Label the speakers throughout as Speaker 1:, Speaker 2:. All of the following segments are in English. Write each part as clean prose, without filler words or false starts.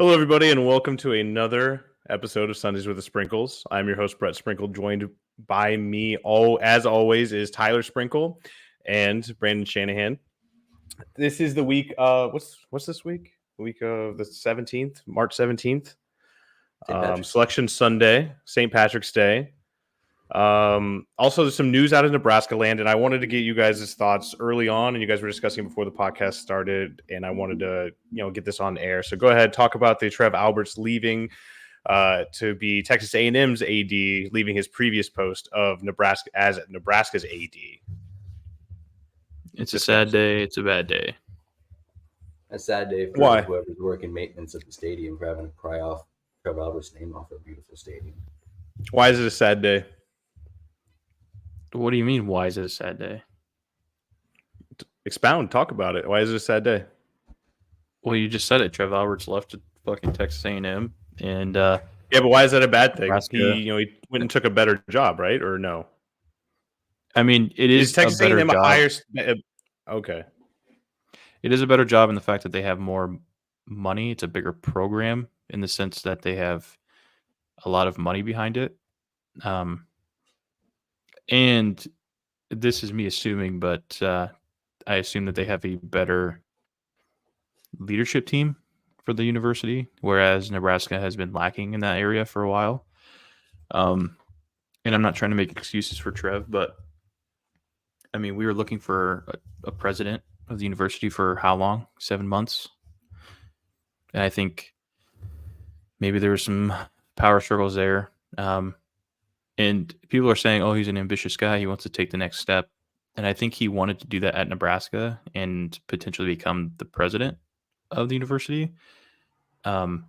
Speaker 1: Hello, everybody, and welcome to another episode of Sundays with the Sprinkles. I'm your host, Brett Sprinkle. Joined by me, as always, is Tyler Sprinkle and Brandon Shanahan. This is the week. What's this week? The week of the 17th, March 17th. Selection Sunday, St. Patrick's Day. Also, there's some news out of Nebraska land, and I wanted to get you guys' thoughts early on, and you guys were discussing before the podcast started, and I wanted to, get this on air. So go ahead, talk about the Trev Alberts leaving to be Texas A&M's AD, leaving his previous post of Nebraska as Nebraska's AD.
Speaker 2: It's a sad day. It's a bad day.
Speaker 3: A sad day for whoever's working maintenance at the stadium for having to pry off Trev Alberts' name off a beautiful stadium.
Speaker 1: Why is it a sad day?
Speaker 2: What do you mean, why is it a sad day?
Speaker 1: Expound, talk about it. Why is it a sad day?
Speaker 2: Well, you just said it. Trev Alberts left to fucking Texas A&M, and
Speaker 1: yeah, but why is that a bad thing?
Speaker 2: Nebraska.
Speaker 1: He went and took a better job, right? Or no?
Speaker 2: I mean, it is
Speaker 1: Texas
Speaker 2: a better
Speaker 1: A&M
Speaker 2: job.
Speaker 1: Okay.
Speaker 2: It is a better job in the fact that they have more money. It's a bigger program in the sense that they have a lot of money behind it. And this is me assuming, but I assume that they have a better leadership team for the university, whereas Nebraska has been lacking in that area for a while. And I'm not trying to make excuses for Trev, but I mean, we were looking for a president of the university for how long? 7 months. And I think maybe there were some power struggles there. And people are saying, oh, he's an ambitious guy. He wants to take the next step. And I think he wanted to do that at Nebraska and potentially become the president of the university. And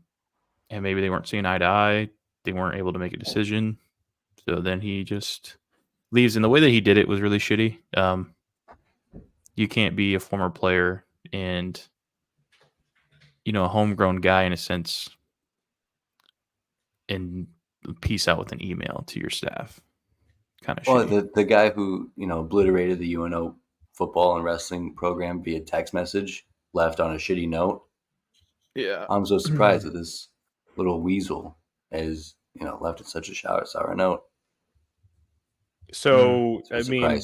Speaker 2: maybe they weren't seeing eye to eye. They weren't able to make a decision. So then he just leaves. And the way that he did it was really shitty. You can't be a former player and, a homegrown guy in a sense and peace out with an email to your staff. Kind of shitty.
Speaker 3: Well, the guy who, obliterated the UNO football and wrestling program via text message left on a shitty note.
Speaker 2: Yeah.
Speaker 3: I'm so surprised that this little weasel is, left at such a sour note.
Speaker 1: So, I mean,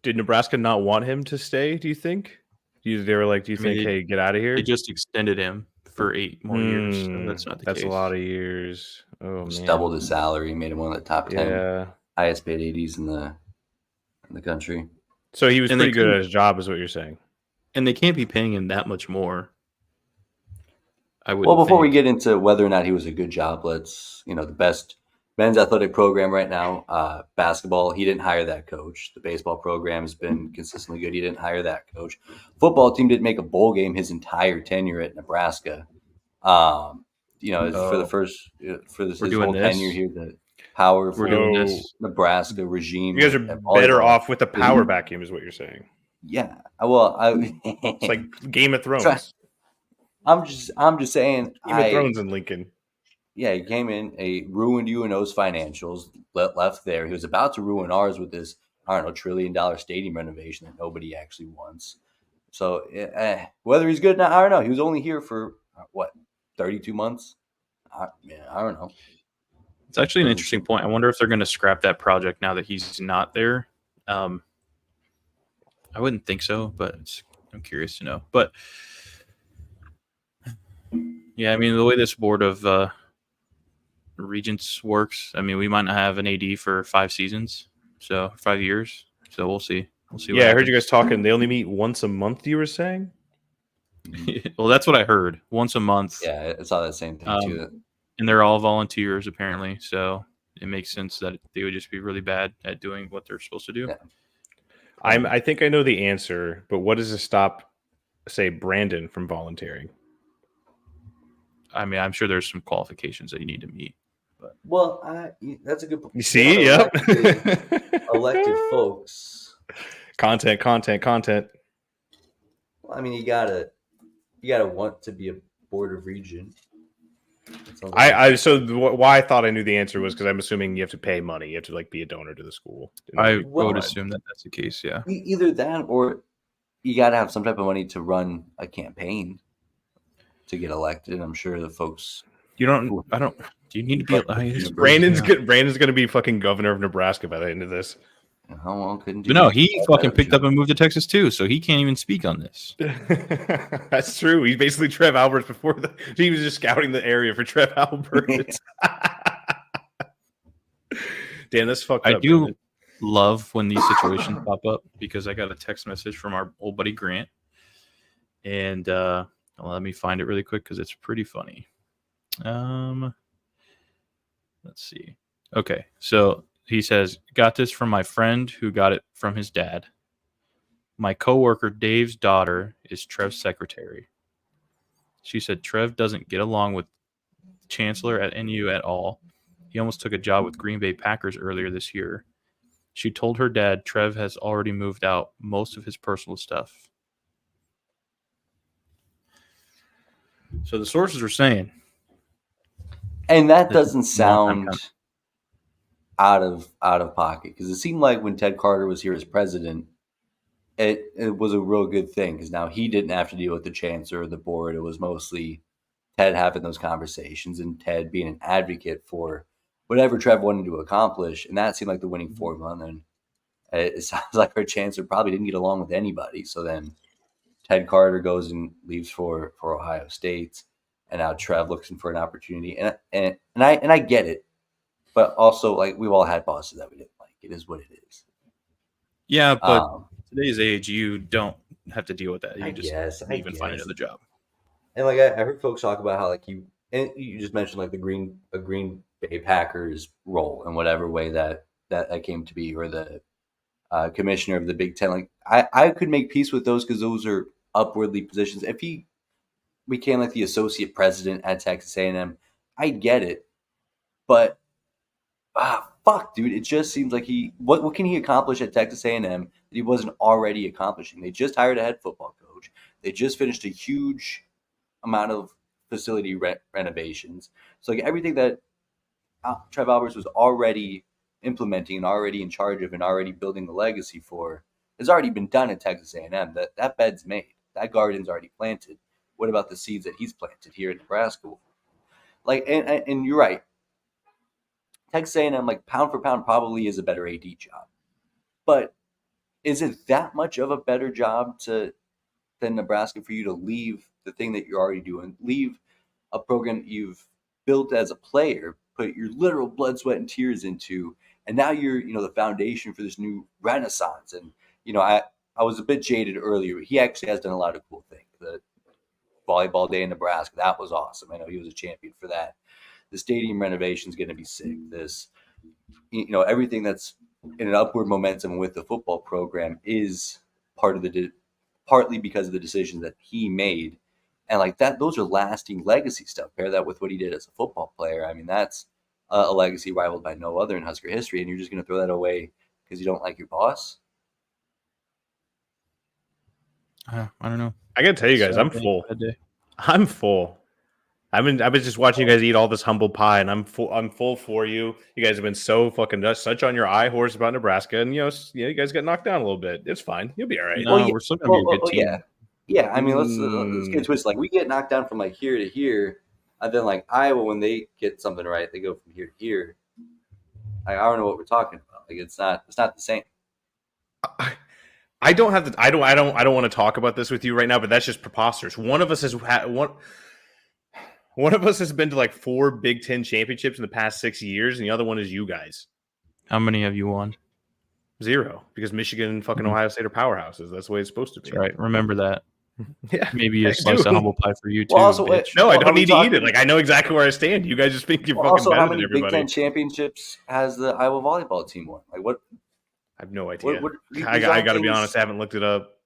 Speaker 1: did Nebraska not want him to stay, do you think? They were like, hey, get out of here?
Speaker 2: They just extended him for 8 more years. So that's not the case.
Speaker 1: That's a lot of years. Oh,
Speaker 3: just
Speaker 1: man.
Speaker 3: Doubled his salary, made him one of the top 10 highest paid ADs in the country.
Speaker 1: So he was pretty good at his job, is what you're saying.
Speaker 2: And they can't be paying him that much more.
Speaker 3: Before we get into whether or not he was a good job, let's, the best men's athletic program right now, basketball, he didn't hire that coach. The baseball program has been consistently good. He didn't hire that coach. Football team didn't make a bowl game his entire tenure at Nebraska. For this whole tenure here, the powerful Nebraska regime.
Speaker 1: You guys are better off with the power vacuum, is what you're saying.
Speaker 3: Yeah. Well,
Speaker 1: it's like Game of Thrones.
Speaker 3: I'm just saying.
Speaker 1: Game of Thrones in Lincoln.
Speaker 3: Yeah, he came in, ruined UNO's financials, left there. He was about to ruin ours with this, $1 trillion stadium renovation that nobody actually wants. So whether he's good or not, I don't know. He was only here for, 32 months? I don't know.
Speaker 2: It's actually an interesting point. I wonder if they're going to scrap that project now that he's not there. I wouldn't think so, but I'm curious to know. But, yeah, I mean, the way this board of regents works, I mean, we might not have an AD for 5 seasons, so 5 years. So we'll see.
Speaker 1: Yeah, I heard you guys talking. They only meet once a month, you were saying?
Speaker 2: Well, that's what I heard. Once a month.
Speaker 3: Yeah, I saw that same thing too.
Speaker 2: And they're all volunteers, apparently. So it makes sense that they would just be really bad at doing what they're supposed to do.
Speaker 3: Yeah.
Speaker 1: I think I know the answer, but what does to stop, say, Brandon from volunteering?
Speaker 2: I mean, I'm sure there's some qualifications that you need to meet. But.
Speaker 3: Well, that's a good point.
Speaker 1: You see? Yep.
Speaker 3: Elected folks.
Speaker 1: Content.
Speaker 3: Well, I mean, you gotta want to be a board of regent.
Speaker 1: Why I thought I knew the answer was because I'm assuming you have to pay money. You have to be a donor to the school.
Speaker 2: I would assume that that's the case. Yeah.
Speaker 3: Either that, or you got to have some type of money to run a campaign. to get elected. I'm sure the folks.
Speaker 2: Do you need to be?
Speaker 1: Brandon's going to be fucking governor of Nebraska by the end of this.
Speaker 3: Oh, well, couldn't do.
Speaker 2: But no, he fucking picked up and moved to Texas too, so he can't even speak on this.
Speaker 1: That's true. He's basically Trev Alberts before he was just scouting the area for Trev Alberts. Damn, that's fucked up.
Speaker 2: I do love when these situations pop up because I got a text message from our old buddy Grant, and let me find it really quick because it's pretty funny. Let's see. Okay, so he says, got this from my friend who got it from his dad. My coworker Dave's daughter is Trev's secretary. She said Trev doesn't get along with Chancellor at NU at all. He almost took a job with Green Bay Packers earlier this year. She told her dad Trev has already moved out most of his personal stuff. So the sources are saying.
Speaker 3: And that doesn't sound out of pocket, because it seemed like when Ted Carter was here as president, it was a real good thing, because now he didn't have to deal with the chancellor or the board. It was mostly Ted having those conversations and Ted being an advocate for whatever Trev wanted to accomplish, and that seemed like the winning formula. And then it sounds like our chancellor probably didn't get along with anybody. So then Ted Carter goes and leaves for Ohio State, and now Trev looking for an opportunity. And I get it, but also, like, we've all had bosses that we didn't like. It is what it is.
Speaker 2: Yeah, but today's age, you don't have to deal with that. You just
Speaker 3: find
Speaker 2: another job.
Speaker 3: And like I heard folks talk about how, like, you just mentioned like the Green Bay Packers role in whatever way that came to be, or the commissioner of the Big Ten. Like, I could make peace with those, because those are upwardly positions. If he became like the associate president at Texas A&M, I get it, but fuck, dude, it just seems like what can he accomplish at Texas A&M that he wasn't already accomplishing? They just hired a head football coach. They just finished a huge amount of facility renovations. So like everything that Trev Alberts was already implementing and already in charge of and already building the legacy for has already been done at Texas A&M. That bed's made. That garden's already planted. What about the seeds that he's planted here in Nebraska? Like, and you're right. Texas A&M, like, pound for pound, probably is a better AD job. But is it that much of a better job than Nebraska for you to leave the thing that you're already doing, leave a program that you've built as a player, put your literal blood, sweat, and tears into, and now you're, the foundation for this new renaissance? And, I was a bit jaded earlier, but he actually has done a lot of cool things. The volleyball day in Nebraska, that was awesome. I know he was a champion for that. The stadium renovation is going to be sick. This, everything that's in an upward momentum with the football program is partly because of the decisions that he made, and like that, those are lasting legacy stuff. Pair that with what he did as a football player. I mean, that's a legacy rivaled by no other in Husker history. And you're just going to throw that away because you don't like your boss?
Speaker 2: I don't know.
Speaker 1: I gotta tell you guys, I'm full. I'm full. I've been just watching you guys eat all this humble pie, and I'm full for you. You guys have been so fucking such on your high horse about Nebraska, and you guys got knocked down a little bit. It's fine. You'll be all right.
Speaker 2: No, we're still gonna be a good team.
Speaker 3: Yeah. I mean, let's get twisted. Like, we get knocked down from like here to here, and then like Iowa, when they get something right, they go from here to here. I don't know what we're talking about. Like, it's not the same.
Speaker 1: I don't want to talk about this with you right now, but that's just preposterous. One of us has been to like 4 Big Ten championships in the past 6 years, and the other one is you guys.
Speaker 2: How many have you won?
Speaker 1: 0, because Michigan and fucking Ohio State are powerhouses. That's the way it's supposed to be.
Speaker 2: That's right. Remember that.
Speaker 1: Yeah.
Speaker 2: Maybe a slice of humble pie for you too.
Speaker 3: Well, also,
Speaker 1: no, I don't need to eat it. Like, I know exactly where I stand. You guys just think you're fucking better than everybody.
Speaker 3: How many Big Ten championships has the Iowa volleyball team won? Like, what?
Speaker 1: I have no idea. I got to be honest. I haven't looked it up.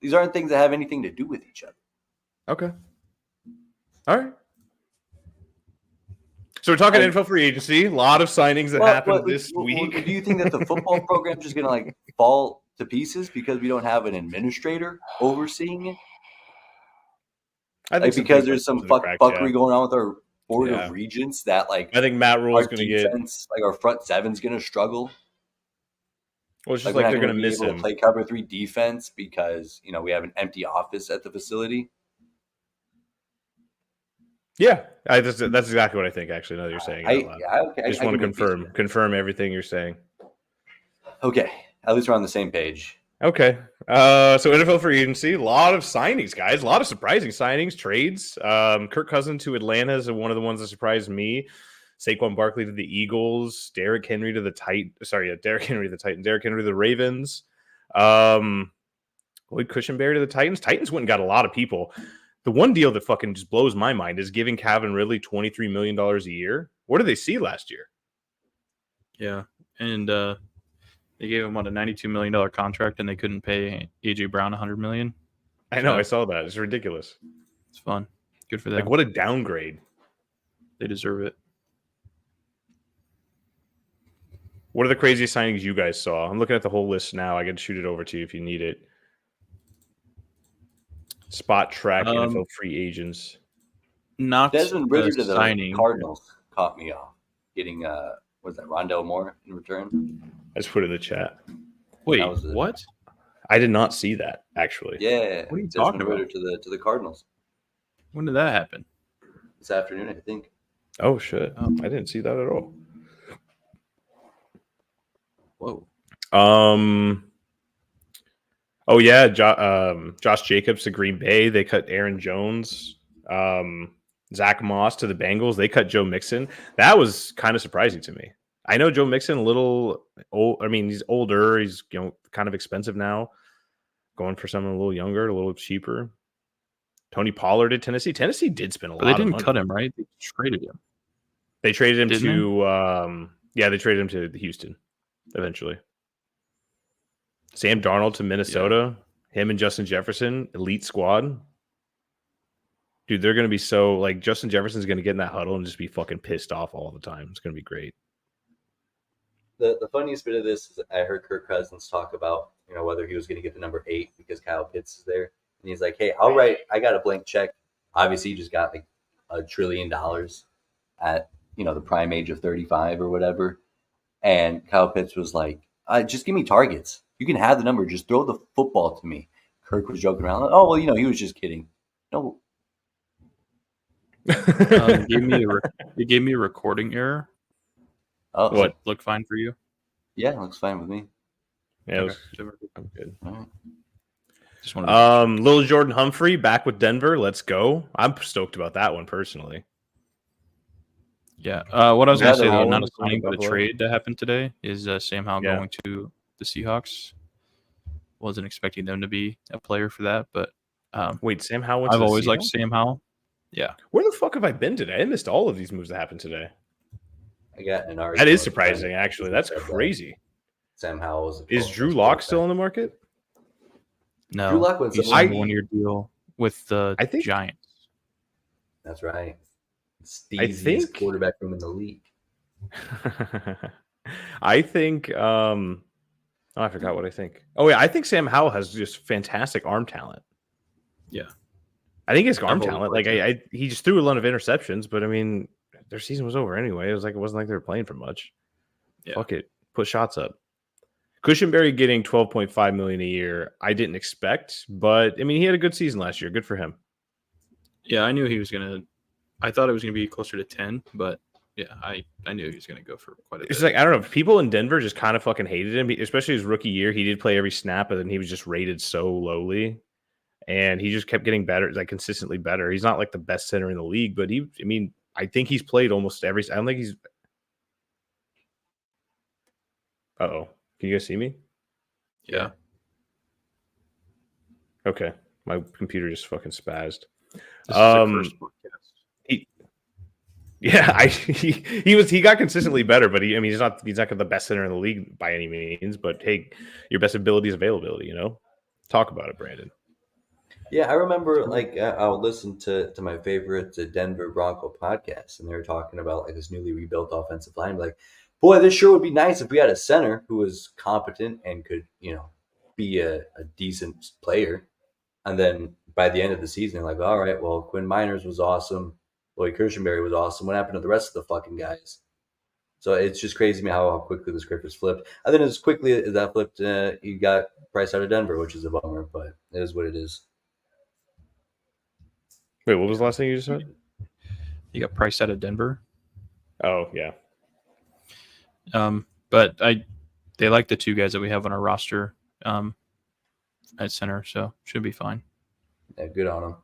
Speaker 3: These aren't things that have anything to do with each other.
Speaker 1: Okay. All right. So we're talking info free agency. A lot of signings that happened this week.
Speaker 3: Do you think that the football program is just going to like fall to pieces because we don't have an administrator overseeing it? I think because there's some fuckery going on with our board of regents that, like,
Speaker 1: I think Matt Rule is going to get,
Speaker 3: like, our front seven's going to struggle.
Speaker 1: Well, it's just like they're going to miss him.
Speaker 3: Play cover 3 defense because we have an empty office at the facility.
Speaker 1: Yeah, that's exactly what I think. Actually, now that you're saying it out loud, I just want to confirm everything you're saying.
Speaker 3: Okay, at least we're on the same page.
Speaker 1: Okay, so NFL free agency, a lot of signings, guys, a lot of surprising signings, trades. Kirk Cousins to Atlanta is one of the ones that surprised me. Saquon Barkley to the Eagles, Derrick Henry to the Titans. Derrick Henry to the Ravens. Lloyd Cushenberry to the Titans. Titans went and got a lot of people. The one deal that fucking just blows my mind is giving Calvin Ridley $23 million a year. What did they see last year?
Speaker 2: Yeah, and they gave him a $92 million contract, and they couldn't pay AJ Brown $100 million.
Speaker 1: I know, I saw that. It's ridiculous.
Speaker 2: It's fun. Good for them.
Speaker 1: Like, what a downgrade.
Speaker 2: They deserve it.
Speaker 1: What are the craziest signings you guys saw? I'm looking at the whole list now. I can shoot it over to you if you need it. Spot track NFL free agents.
Speaker 2: Not
Speaker 3: Desmond Ridder to the
Speaker 2: signing.
Speaker 3: Cardinals caught me off. Getting was that Rondell Moore in return?
Speaker 1: I just put it in the chat.
Speaker 2: Wait, what?
Speaker 1: I did not see that actually.
Speaker 3: Yeah,
Speaker 2: what are you talking about?
Speaker 3: Ridder to the Cardinals.
Speaker 2: When did that happen?
Speaker 3: This afternoon, I think.
Speaker 1: Oh shit! Oh, I didn't see that at all.
Speaker 2: Whoa.
Speaker 1: Oh yeah, Josh Jacobs to Green Bay. They cut Aaron Jones. Zach Moss to the Bengals. They cut Joe Mixon. That was kind of surprising to me. I know Joe Mixon a little old. I mean, he's older. He's kind of expensive now. Going for someone a little younger, a little cheaper. Tony Pollard at Tennessee. Tennessee did spend a lot.
Speaker 2: But they didn't cut him, right? They traded him.
Speaker 1: They traded him to. They traded him to Houston. Eventually. Sam Darnold to Minnesota. Yeah. Him and Justin Jefferson, elite squad. Dude, they're going to be so, like, Justin Jefferson's going to get in that huddle and just be fucking pissed off all the time. It's going to be great.
Speaker 3: The funniest bit of this is I heard Kirk Cousins talk about, whether he was going to get the number 8 because Kyle Pitts is there. And he's like, hey, I got a blank check. Obviously, you just got like $1 trillion at, the prime age of 35 or whatever. And Kyle Pitts was like, just give me targets. You can have the number. Just throw the football to me. Kirk was joking around. Oh, well, he was just kidding. No.
Speaker 2: They gave me a recording error.
Speaker 3: Oh,
Speaker 2: does it look fine for you?
Speaker 3: Yeah, it looks fine with me.
Speaker 1: Yeah,
Speaker 2: okay.
Speaker 1: I'm good.
Speaker 3: All right.
Speaker 2: Just want
Speaker 1: Little Jordan Humphrey back with Denver. Let's go. I'm stoked about that one personally.
Speaker 2: Yeah. What I was going to say, though, not a signing, but a trade that happened today is Sam Howell going to the Seahawks. Wasn't expecting them to be a player for that, but
Speaker 1: wait, Sam Howell.
Speaker 2: I've always liked Sam Howell. Yeah.
Speaker 1: Where the fuck have I been today? I missed all of these moves that happened today.
Speaker 3: I got an article.
Speaker 1: That is surprising, actually. That's crazy.
Speaker 3: Sam Howell
Speaker 1: is Drew Lock still in the market?
Speaker 2: No,
Speaker 3: Drew Lock was
Speaker 2: a 1-year deal with the Giants.
Speaker 3: That's right. Steve's quarterback room in the league.
Speaker 1: I think. I forgot what I think. Oh yeah, I think Sam Howell has just fantastic arm talent.
Speaker 2: Yeah,
Speaker 1: I think his arm talent. Like he just threw a lot of interceptions, but I mean, their season was over anyway. It wasn't like they were playing for much. Yeah. Fuck it, put shots up. Cushenberry getting $12.5 million a year, I didn't expect, but I mean, he had a good season last year. Good for him.
Speaker 2: Yeah, I knew he was gonna. I thought it was gonna be closer to 10, but yeah, I knew he was gonna go for quite a bit.
Speaker 1: It's like I don't know. People in Denver just kind of fucking hated him, especially his rookie year. He did play every snap, but then he was just rated so lowly, and he just kept getting better, like consistently better. He's not like the best center in the league, but I think he's played almost every. I don't think he's. Uh-oh. Can you guys see me?
Speaker 2: Yeah.
Speaker 1: Okay. My computer just fucking spazzed.
Speaker 2: This is the first podcast.
Speaker 1: He got consistently better, but he's not the best center in the league by any means. But hey, your best ability is availability. Talk about it, Brandon.
Speaker 3: Yeah, I remember I'll listen to my favorite Denver Bronco podcast, and they were talking about like this newly rebuilt offensive line. Like, boy, this sure would be nice if we had a center who was competent and could be a decent player. And then by the end of the season, they're like, all right, well, Quinn Miners was awesome. Lloyd Cushenberry was awesome. What happened to the rest of the fucking guys? So it's just crazy to me how quickly the script was flipped. And then as quickly as that flipped, you got Price out of Denver, which is a bummer, but it is what it is.
Speaker 1: Wait, what was the last thing you just said?
Speaker 2: He got priced out of Denver.
Speaker 1: Oh yeah.
Speaker 2: But they like the two guys that we have on our roster at center, so should be fine.
Speaker 3: Yeah, good on him.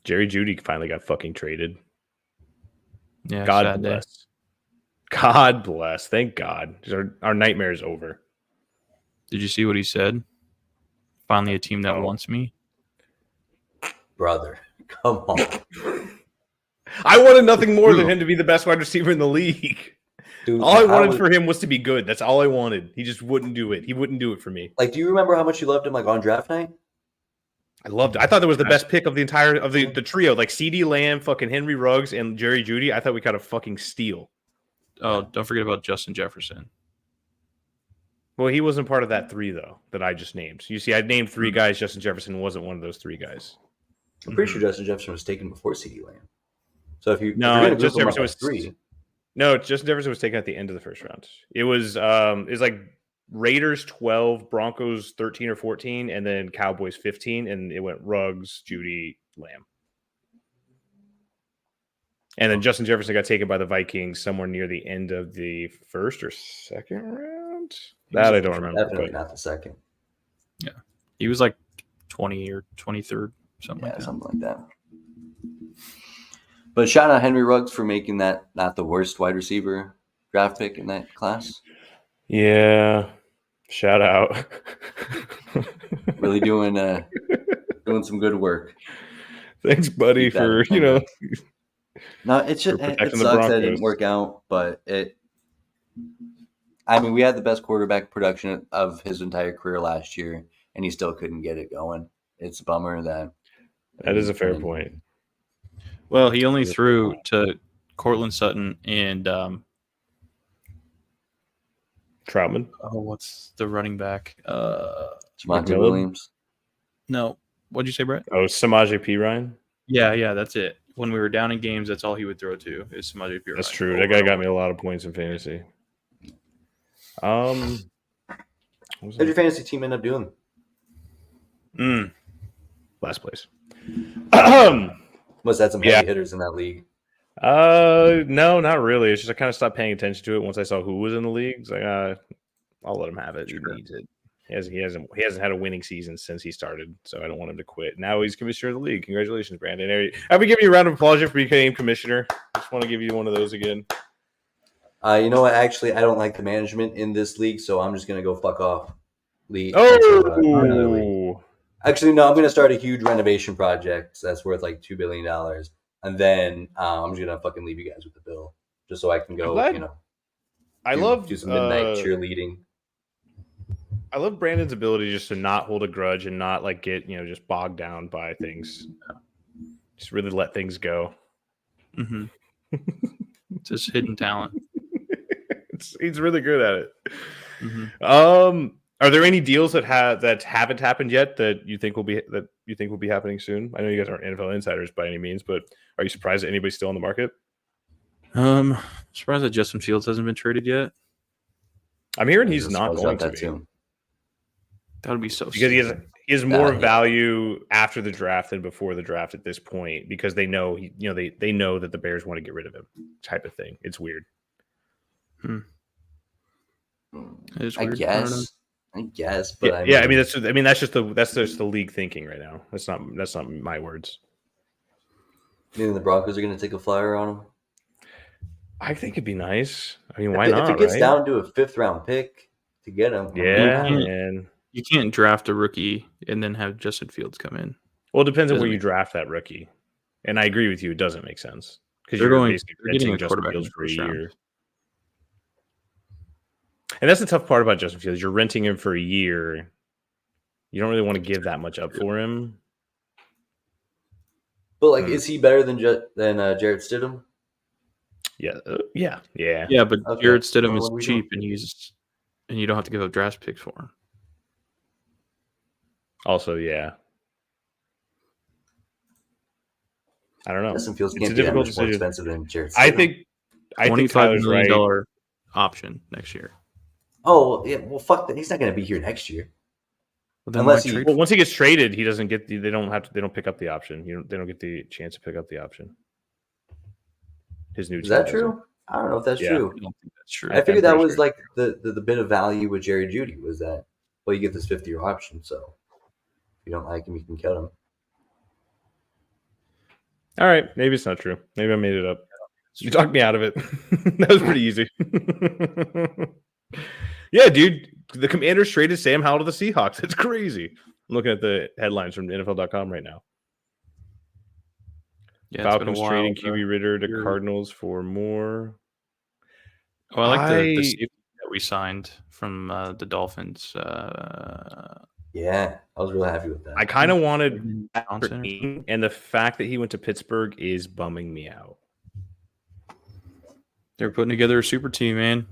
Speaker 1: Jerry Jeudy finally got fucking traded.
Speaker 2: Yeah,
Speaker 1: God
Speaker 2: sad
Speaker 1: bless.
Speaker 2: day.
Speaker 1: God bless. Thank God. Our nightmare is over.
Speaker 2: Did you see what he said? Finally, a team that wants me.
Speaker 3: Brother, come on.
Speaker 1: I wanted nothing more than him to be the best wide receiver in the league.
Speaker 3: Dude,
Speaker 1: all I wanted for him was to be good. That's all I wanted. He just wouldn't do it. He wouldn't do it for me.
Speaker 3: Like, do you remember how much you loved him like on draft night?
Speaker 1: I loved it. I thought that was the best pick of the entire of the trio. Like CeeDee Lamb, fucking Henry Ruggs, and Jerry Jeudy. I thought we got a fucking steal.
Speaker 2: Oh, don't forget about Justin Jefferson.
Speaker 1: Well, he wasn't part of that three though that I just named. So you see, I named three guys. Justin Jefferson wasn't one of those three guys.
Speaker 3: I'm pretty sure Justin Jefferson was taken before CeeDee Lamb. So if you're
Speaker 1: Justin Jefferson was
Speaker 3: three.
Speaker 1: No, Justin Jefferson was taken at the end of the first round. It was like Raiders 12, Broncos 13 or 14, and then Cowboys 15, and it went Ruggs, Jeudy, Lamb. And then Justin Jefferson got taken by the Vikings somewhere near the end of the first or second round. That I don't remember.
Speaker 3: Definitely not the second.
Speaker 2: Yeah. He was like 20 or 23rd, something like that.
Speaker 3: Something like that. But shout out Henry Ruggs for making that not the worst wide receiver draft pick in that class.
Speaker 1: Yeah. Shout out.
Speaker 3: Really doing some good work.
Speaker 1: Thanks, buddy, for
Speaker 3: No, it sucks that it didn't work out, but we had the best quarterback production of his entire career last year, and he still couldn't get it going. It's a bummer that
Speaker 1: is a fair point.
Speaker 2: Well, he only threw to Cortland Sutton and
Speaker 1: Troutman.
Speaker 2: Oh, what's the running back?
Speaker 3: Javonte Williams.
Speaker 2: No. What'd you say, Brett?
Speaker 1: Oh, Samaje Perine?
Speaker 2: Yeah, that's it. When we were down in games, that's all he would throw to is Samaje Perine.
Speaker 1: That's true. That guy got me a lot of points in fantasy.
Speaker 3: How'd your fantasy team end up doing?
Speaker 1: Last place.
Speaker 3: Must have had some heavy hitters in that league.
Speaker 1: No, not really. It's just I kind of stopped paying attention to it once I saw who was in the league. It's like, I'll let him have it. He needs it. He hasn't had a winning season since he started, so I don't want him to quit. Now he's commissioner of the league. Congratulations, Brandon. I've been giving you a round of applause for becoming commissioner. Just want to give you one of those again.
Speaker 3: You know what? Actually, I don't like the management in this league, so I'm just gonna go fuck off. League. Actually, no. I'm gonna start a huge renovation project that's worth like $2 billion, and then I'm just gonna fucking leave you guys with the bill, just so I can go. Do some midnight cheerleading.
Speaker 1: I love Brandon's ability just to not hold a grudge and not like get just bogged down by things. Just really let things go.
Speaker 2: Mm-hmm. Just hidden talent.
Speaker 1: He's really good at it.
Speaker 2: Mm-hmm.
Speaker 1: Are there any deals that haven't happened yet that you think will be happening soon? I know you guys aren't NFL insiders by any means, but are you surprised that anybody's still on the market?
Speaker 2: Surprised that Justin Fields hasn't been traded yet.
Speaker 1: I'm hearing he's not going to be.
Speaker 3: Too.
Speaker 2: That would be so
Speaker 1: because he has more value after the draft than before the draft at this point because they know they know that the Bears want to get rid of him, type of thing. It's weird.
Speaker 2: It's weird.
Speaker 3: I guess, but
Speaker 1: I mean that's just the league thinking right now. That's not my words.
Speaker 3: You think the Broncos are going to take a flyer on him?
Speaker 1: I think it'd be nice. I mean, why not?
Speaker 3: If it gets down to a 5th round pick to get him,
Speaker 2: you can't draft a rookie and then have Justin Fields come in.
Speaker 1: Well, it depends on where you draft that rookie. And I agree with you; it doesn't make sense because
Speaker 2: they're
Speaker 1: getting a Justin Fields for a year. And that's the tough part about Justin Fields. You're renting him for a year. You don't really want to give that much up for him.
Speaker 3: But is he better than Jarrett Stidham?
Speaker 1: Yeah.
Speaker 2: But okay. Jarrett Stidham is cheap, and you don't have to give up draft picks for him.
Speaker 1: Also, yeah. I don't know.
Speaker 3: Justin Fields can't be that much more expensive than Jarrett Stidham.
Speaker 1: I think
Speaker 2: $25 million option next year.
Speaker 3: Oh yeah, well fuck that. He's not going to be here next year.
Speaker 1: Unless once he gets traded, he doesn't get they don't pick up the option. They don't get the chance to pick up the option. his new
Speaker 3: Is
Speaker 1: team
Speaker 3: that
Speaker 1: doesn't.
Speaker 3: true? I don't know if that's
Speaker 1: Yeah.
Speaker 3: true.
Speaker 2: I don't think that's true.
Speaker 3: I figured
Speaker 1: I'm
Speaker 3: that
Speaker 1: pretty
Speaker 3: was
Speaker 1: sure.
Speaker 3: like the bit of value with Jerry Jeudy was that, well, you get this 50-year option, so if you don't like him, you can cut him.
Speaker 1: All right, maybe it's not true. Maybe I made it up. You talked me out of it. That was pretty easy. Yeah, dude. The Commanders traded Sam Howell to the Seahawks. That's crazy. I'm looking at the headlines from NFL.com right now.
Speaker 2: Yeah, it's been a
Speaker 1: Falcons
Speaker 2: while.
Speaker 1: trading QB Ritter to
Speaker 2: you're-
Speaker 1: Cardinals for more.
Speaker 2: Oh, I like the safety that we signed from the Dolphins.
Speaker 3: Yeah, I was really happy with that.
Speaker 1: I kind of wanted
Speaker 2: Johnson or something.
Speaker 1: and the fact that he went to Pittsburgh is bumming me out.
Speaker 2: They're putting together a super team, man.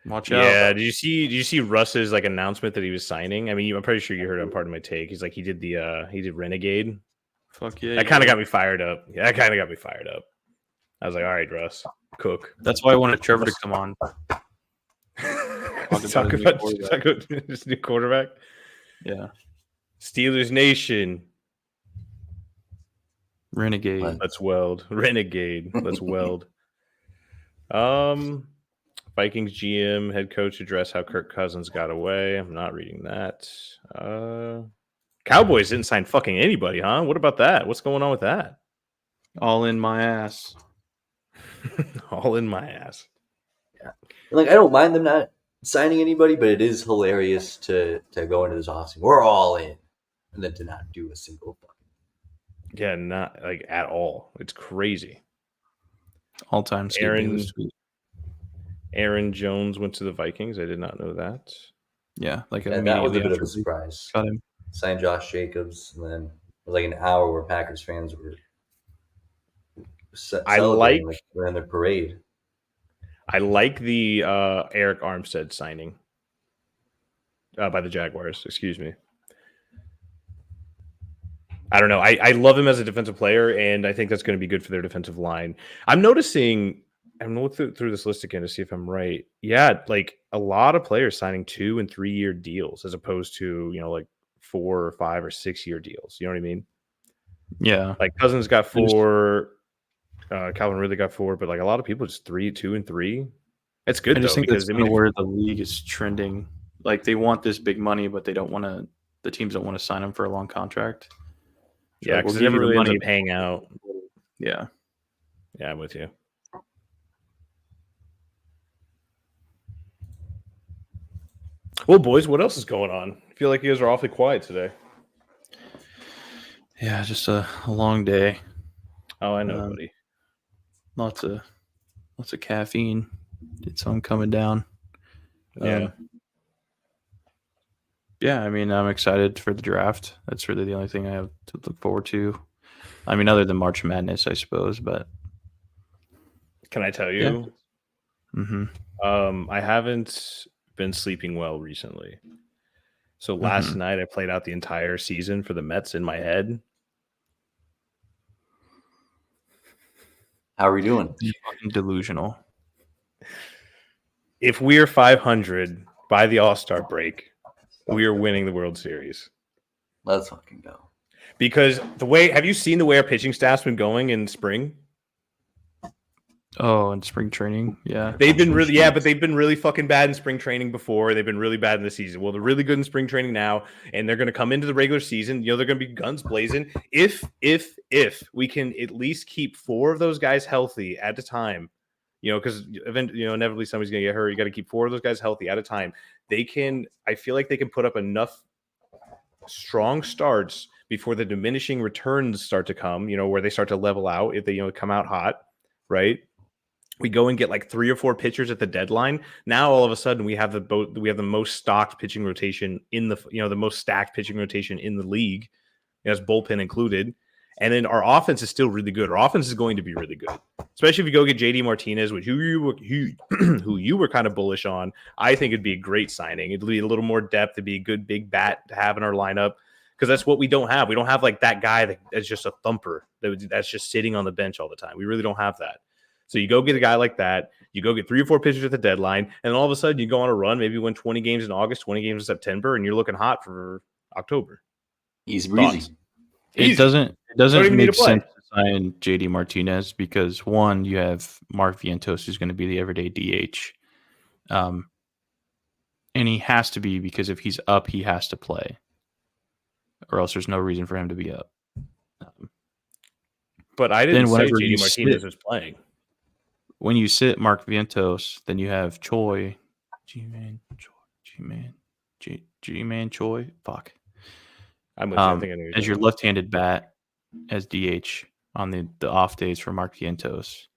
Speaker 2: Watch out.
Speaker 1: Yeah, did you see Russ's like announcement that he was signing? I mean, I'm pretty sure you heard on Part of My Take. He's like he did Renegade.
Speaker 2: Fuck yeah.
Speaker 1: That kind of got me fired up. Yeah, that kind of got me fired up. I was like, all right, Russ, cook.
Speaker 2: That's why I wanted Trevor to come on.
Speaker 1: Talk about this new quarterback.
Speaker 2: Yeah.
Speaker 1: Steelers Nation.
Speaker 2: Renegade.
Speaker 3: What?
Speaker 1: Let's weld. Renegade. Let's weld. Vikings GM head coach address how Kirk Cousins got away. I'm not reading that. Cowboys didn't sign fucking anybody, huh? What about that? What's going on with that?
Speaker 2: All in my ass.
Speaker 1: All in my ass.
Speaker 3: Like, I don't mind them not signing anybody, but it is hilarious to go into this offseason. We're all in, and then to not do a single fucking.
Speaker 1: Yeah, not like at all. It's crazy.
Speaker 2: All-time skip news.
Speaker 1: Aaron Jones went to the Vikings. I did not know that.
Speaker 2: Yeah, like
Speaker 3: And that was a bit of
Speaker 2: after
Speaker 3: a surprise.
Speaker 2: got him.
Speaker 3: Signed Josh Jacobs, and then it was like an hour where Packers fans were celebrating, like we're in their parade.
Speaker 1: I like the Eric Armstead signing by the Jaguars. Excuse me. I don't know. I love him as a defensive player, and I think that's going to be good for their defensive line. I'm noticing. I'm looking through this list again to see if I'm right. Yeah, like a lot of players signing 2 and 3 year deals as opposed to like 4 or 5 or 6 year deals. You know what I mean?
Speaker 2: Yeah.
Speaker 1: Like Cousins got 4, Calvin Ridley got 4, but like a lot of people just 3, 2, and 3. It's good
Speaker 2: I just
Speaker 1: though,
Speaker 2: think
Speaker 1: because
Speaker 2: that's where the league is trending. Like they want this big money, but they don't want to. The teams don't want to sign them for a long contract.
Speaker 1: Yeah,
Speaker 2: Like,
Speaker 1: because
Speaker 2: we'll
Speaker 1: it never
Speaker 2: give you the
Speaker 1: really ends
Speaker 2: money,
Speaker 1: up paying out.
Speaker 2: Yeah.
Speaker 1: Yeah, I'm with you. Well, boys, what else is going on? I feel like you guys are awfully quiet today.
Speaker 2: Yeah, just a long day.
Speaker 1: Oh, I know, buddy.
Speaker 2: Lots of caffeine. It's on coming down.
Speaker 1: Yeah.
Speaker 2: Yeah, I mean, I'm excited for the draft. That's really the only thing I have to look forward to. I mean, other than March Madness, I suppose, but
Speaker 1: Can I tell you?
Speaker 2: Mm-hmm.
Speaker 1: I haven't been sleeping well recently. So last night I played out the entire season for the Mets in my head.
Speaker 3: How are we doing?
Speaker 2: You're fucking delusional.
Speaker 1: If we are 500 by the All-Star break, we are winning the World Series.
Speaker 3: Let's fucking go.
Speaker 1: Because have you seen the way our pitching staff's been going in spring?
Speaker 2: Oh, and spring training, yeah.
Speaker 1: They've been but they've been really fucking bad in spring training before. They've been really bad in the season. Well, they're really good in spring training now, and they're going to come into the regular season. They're going to be guns blazing. If we can at least keep 4 of those guys healthy at a time, because inevitably somebody's going to get hurt. You got to keep 4 of those guys healthy at a time. I feel like they can put up enough strong starts before the diminishing returns start to come. Where they start to level out if they come out hot, right? We go and get like 3 or 4 pitchers at the deadline. Now all of a sudden we have the most stocked pitching rotation in the most stacked pitching rotation in the league, as bullpen included. And then our offense is still really good. Our offense is going to be really good, especially if you go get JD Martinez, who you were kind of bullish on. I think it'd be a great signing. It'd be a little more depth. It'd be a good big bat to have in our lineup, because that's what we don't have. We don't have like that guy that's just a thumper that's just sitting on the bench all the time. We really don't have that. So you go get a guy like that, you go get 3 or 4 pitchers at the deadline, and then all of a sudden you go on a run, maybe win 20 games in August, 20 games in September, and you're looking hot for October.
Speaker 3: Easy breezy.
Speaker 2: It doesn't make sense to sign JD Martinez because one, you have Mark Vientos, who's going to be the everyday DH. And he has to be because if he's up, he has to play, or else there's no reason for him to be up.
Speaker 1: But I didn't say
Speaker 2: whenever
Speaker 1: JD
Speaker 2: you
Speaker 1: Martinez
Speaker 2: sit-
Speaker 1: was playing.
Speaker 2: When you sit Mark Vientos, then you have Choi, G-Man Choi. Fuck.
Speaker 1: I'm with you. I think I know
Speaker 2: As your left-handed bat as DH on the off days for Mark Vientos.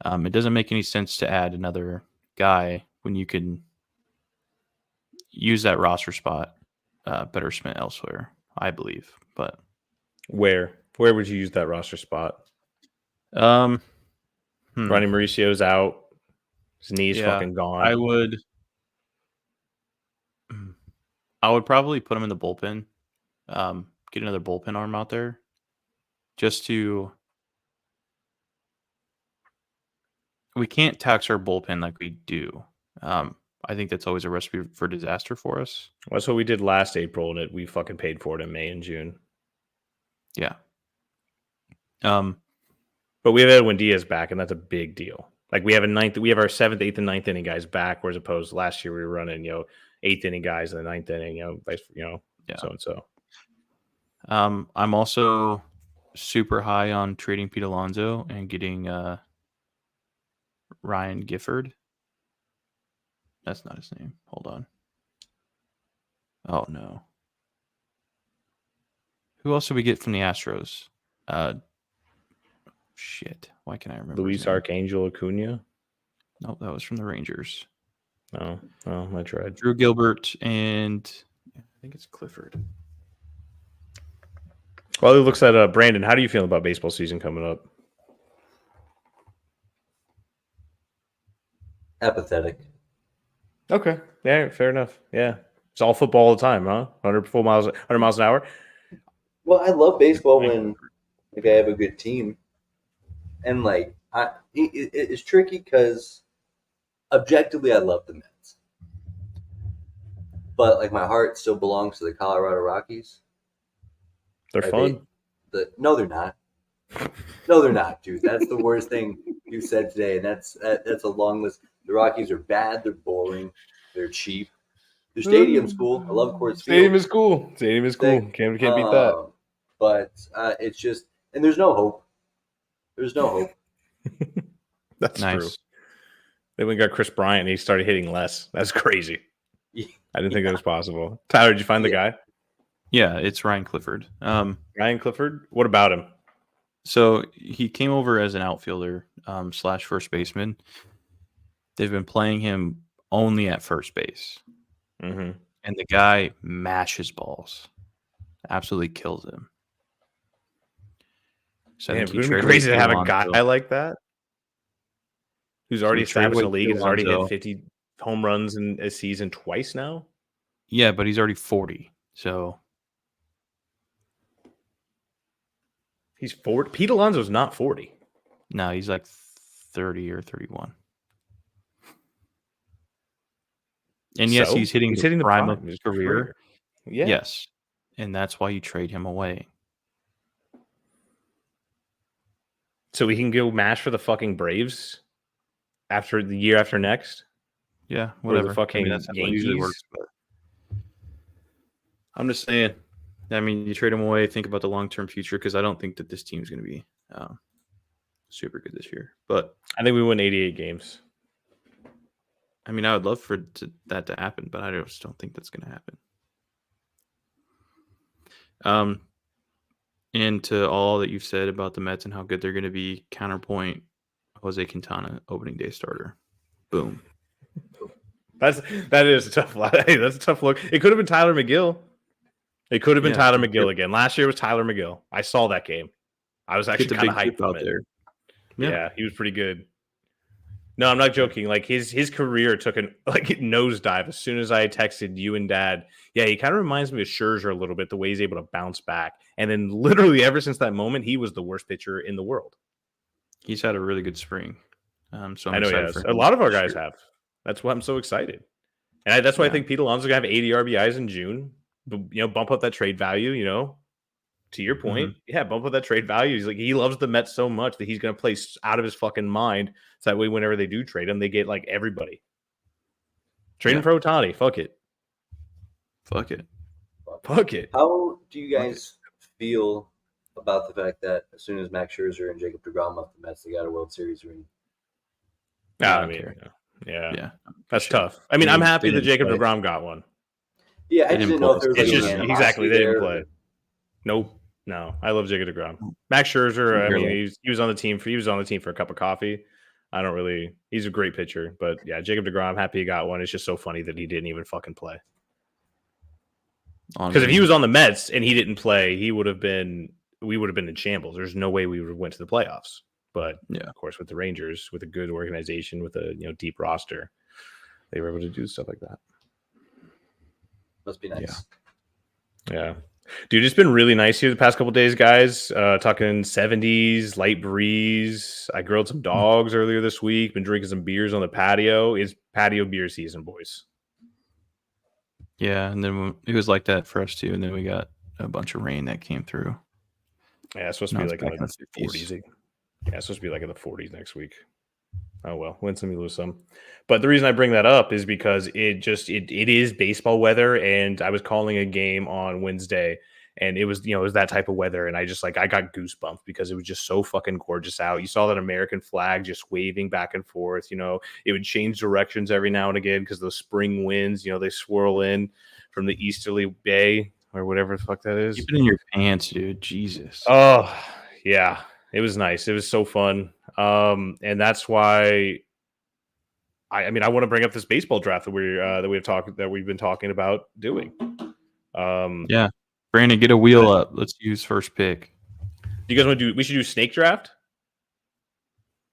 Speaker 2: It doesn't make any sense to add another guy when you can use that roster spot better spent elsewhere, I believe. But
Speaker 1: Where would you use that roster spot?
Speaker 2: Ronnie
Speaker 1: Mauricio's out. His knee's fucking gone.
Speaker 2: I would probably put him in the bullpen. Get another bullpen arm out there just to. We can't tax our bullpen like we do. I think that's always a recipe for disaster for us.
Speaker 1: That's what we did last April, and we fucking paid for it in May and June.
Speaker 2: Yeah.
Speaker 1: But we have Edwin Diaz back, and that's a big deal. Like we have our 7th, 8th, and 9th inning guys back, whereas opposed to last year we were running 8th inning guys in the 9th inning, so and so.
Speaker 2: I'm also super high on trading Pete Alonso and getting Ryan Gifford. That's not his name. Hold on. Oh no. Who else did we get from the Astros? Shit. Why can't I remember?
Speaker 1: Luis Archangel Acuna?
Speaker 2: Nope, that was from the Rangers.
Speaker 1: Oh, I tried.
Speaker 2: Drew Gilbert and I think it's Clifford.
Speaker 1: Well, it looks at Brandon. How do you feel about baseball season coming up?
Speaker 3: Apathetic.
Speaker 1: Okay. Yeah, fair enough. Yeah. It's all football all the time, huh? 100 miles an hour.
Speaker 3: Well, I love baseball when I have a good team. And it's tricky because objectively I love the Mets. But my heart still belongs to the Colorado Rockies.
Speaker 1: They're fun.
Speaker 3: No, they're not. No, they're not, dude. That's the worst thing you said today, and that's a long list. The Rockies are bad. They're boring. They're cheap. Their stadium's cool. I love Coors Field.
Speaker 1: Stadium is cool. Can't beat that.
Speaker 3: But it's just, and there's no hope. There's no hope.
Speaker 1: That's
Speaker 2: nice.
Speaker 1: True. They went and got Chris Bryant, and he started hitting less. That's crazy.
Speaker 3: Yeah.
Speaker 1: I didn't think that was possible. Tyler, did you find the guy?
Speaker 2: Yeah, it's Ryan Clifford.
Speaker 1: Ryan Clifford? What about him?
Speaker 2: So he came over as an outfielder / first baseman. They've been playing him only at first base.
Speaker 1: Mm-hmm.
Speaker 2: And the guy mashes balls. Absolutely kills him. So
Speaker 1: it's going to be crazy to have a guy like that who's already established in the league and has already hit 50 home runs in a season twice now.
Speaker 2: Yeah, but he's already 40. So
Speaker 1: he's 40. Pete Alonso's not 40.
Speaker 2: No, he's like 30 or 31. And yes, he's hitting the prime of his career.
Speaker 1: Yeah.
Speaker 2: Yes. And that's why you trade him away.
Speaker 1: So we can go mash for the fucking Braves after the year after next?
Speaker 2: Yeah, whatever.
Speaker 1: Or the fucking
Speaker 2: that's how it
Speaker 1: Yankees.
Speaker 2: usually works. But I'm just saying. I mean, you trade him away, think about the long-term future, because I don't think that this team is going to be super good this year. But
Speaker 1: I think we win 88 games.
Speaker 2: I mean, I would love for that to happen, but I just don't think that's going to happen. And to all that you've said about the Mets and how good they're going to be, counterpoint Jose Quintana, opening day starter. Boom.
Speaker 1: That is a tough look. Hey, that's a tough look. It could have been Tyler McGill. It could have been Tyler McGill again. Last year was Tyler McGill. I saw that game. I was actually kind of hyped out there. Yeah, he was pretty good. No, I'm not joking. Like his career took a nosedive as soon as I texted you and Dad. Yeah, he kind of reminds me of Scherzer a little bit, the way he's able to bounce back. And then literally ever since that moment, he was the worst pitcher in the world.
Speaker 2: He's had a really good spring. So
Speaker 1: I know he has. A lot of our guys have. That's why I'm so excited. And that's why I think Pete Alonso's going to have 80 RBIs in June. Bump up that trade value, to your point, yeah, bump up that trade value. He's like, he loves the Mets so much that he's going to play out of his fucking mind. So that way, whenever they do trade him, they get like everybody. Trade him for Ohtani. Fuck it.
Speaker 2: Fuck it.
Speaker 1: Fuck it.
Speaker 3: How do you guys feel about the fact that as soon as Max Scherzer and Jacob DeGrom left the Mets, they got a World Series ring?
Speaker 1: I mean, yeah. That's tough. I mean, I'm happy that Jacob DeGrom got one.
Speaker 3: Yeah, I just didn't know if there was
Speaker 1: it's
Speaker 3: like
Speaker 1: just exactly they didn't play. Nope. No, I love Jacob DeGrom. Max Scherzer, I mean, he was on the team for a cup of coffee. I don't really. He's a great pitcher, but yeah, Jacob DeGrom, I'm happy he got one. It's just so funny that he didn't even fucking play. Because if he was on the Mets and he didn't play, we would have been in shambles. There's no way we would have went to the playoffs. But of course, with the Rangers, with a good organization, with a deep roster, they were able to do stuff like that.
Speaker 3: Must be nice.
Speaker 1: Yeah. Dude, it's been really nice here the past couple of days, guys. Talking 70s, light breeze. I grilled some dogs earlier this week. Been drinking some beers on the patio. It's patio beer season, boys.
Speaker 2: Yeah, and then it was like that for us too. And then we got a bunch of rain that came through.
Speaker 1: Yeah, it's supposed to be like in the 40s. Yeah, it's supposed to be like in the 40s next week. Oh well, win some, you lose some. But the reason I bring that up is because it is baseball weather, and I was calling a game on Wednesday, and it was that type of weather, and I got goosebumps because it was just so fucking gorgeous out. You saw that American flag just waving back and forth. It would change directions every now and again because those spring winds, they swirl in from the easterly bay or whatever the fuck that is.
Speaker 2: Keep it in your pants, dude. Jesus.
Speaker 1: Oh yeah. It was nice. It was so fun. And that's why I want to bring up this baseball draft that we've been talking about doing.
Speaker 2: Yeah. Brandon, get a wheel up. Let's use first pick.
Speaker 1: Do you guys want to we should do snake draft?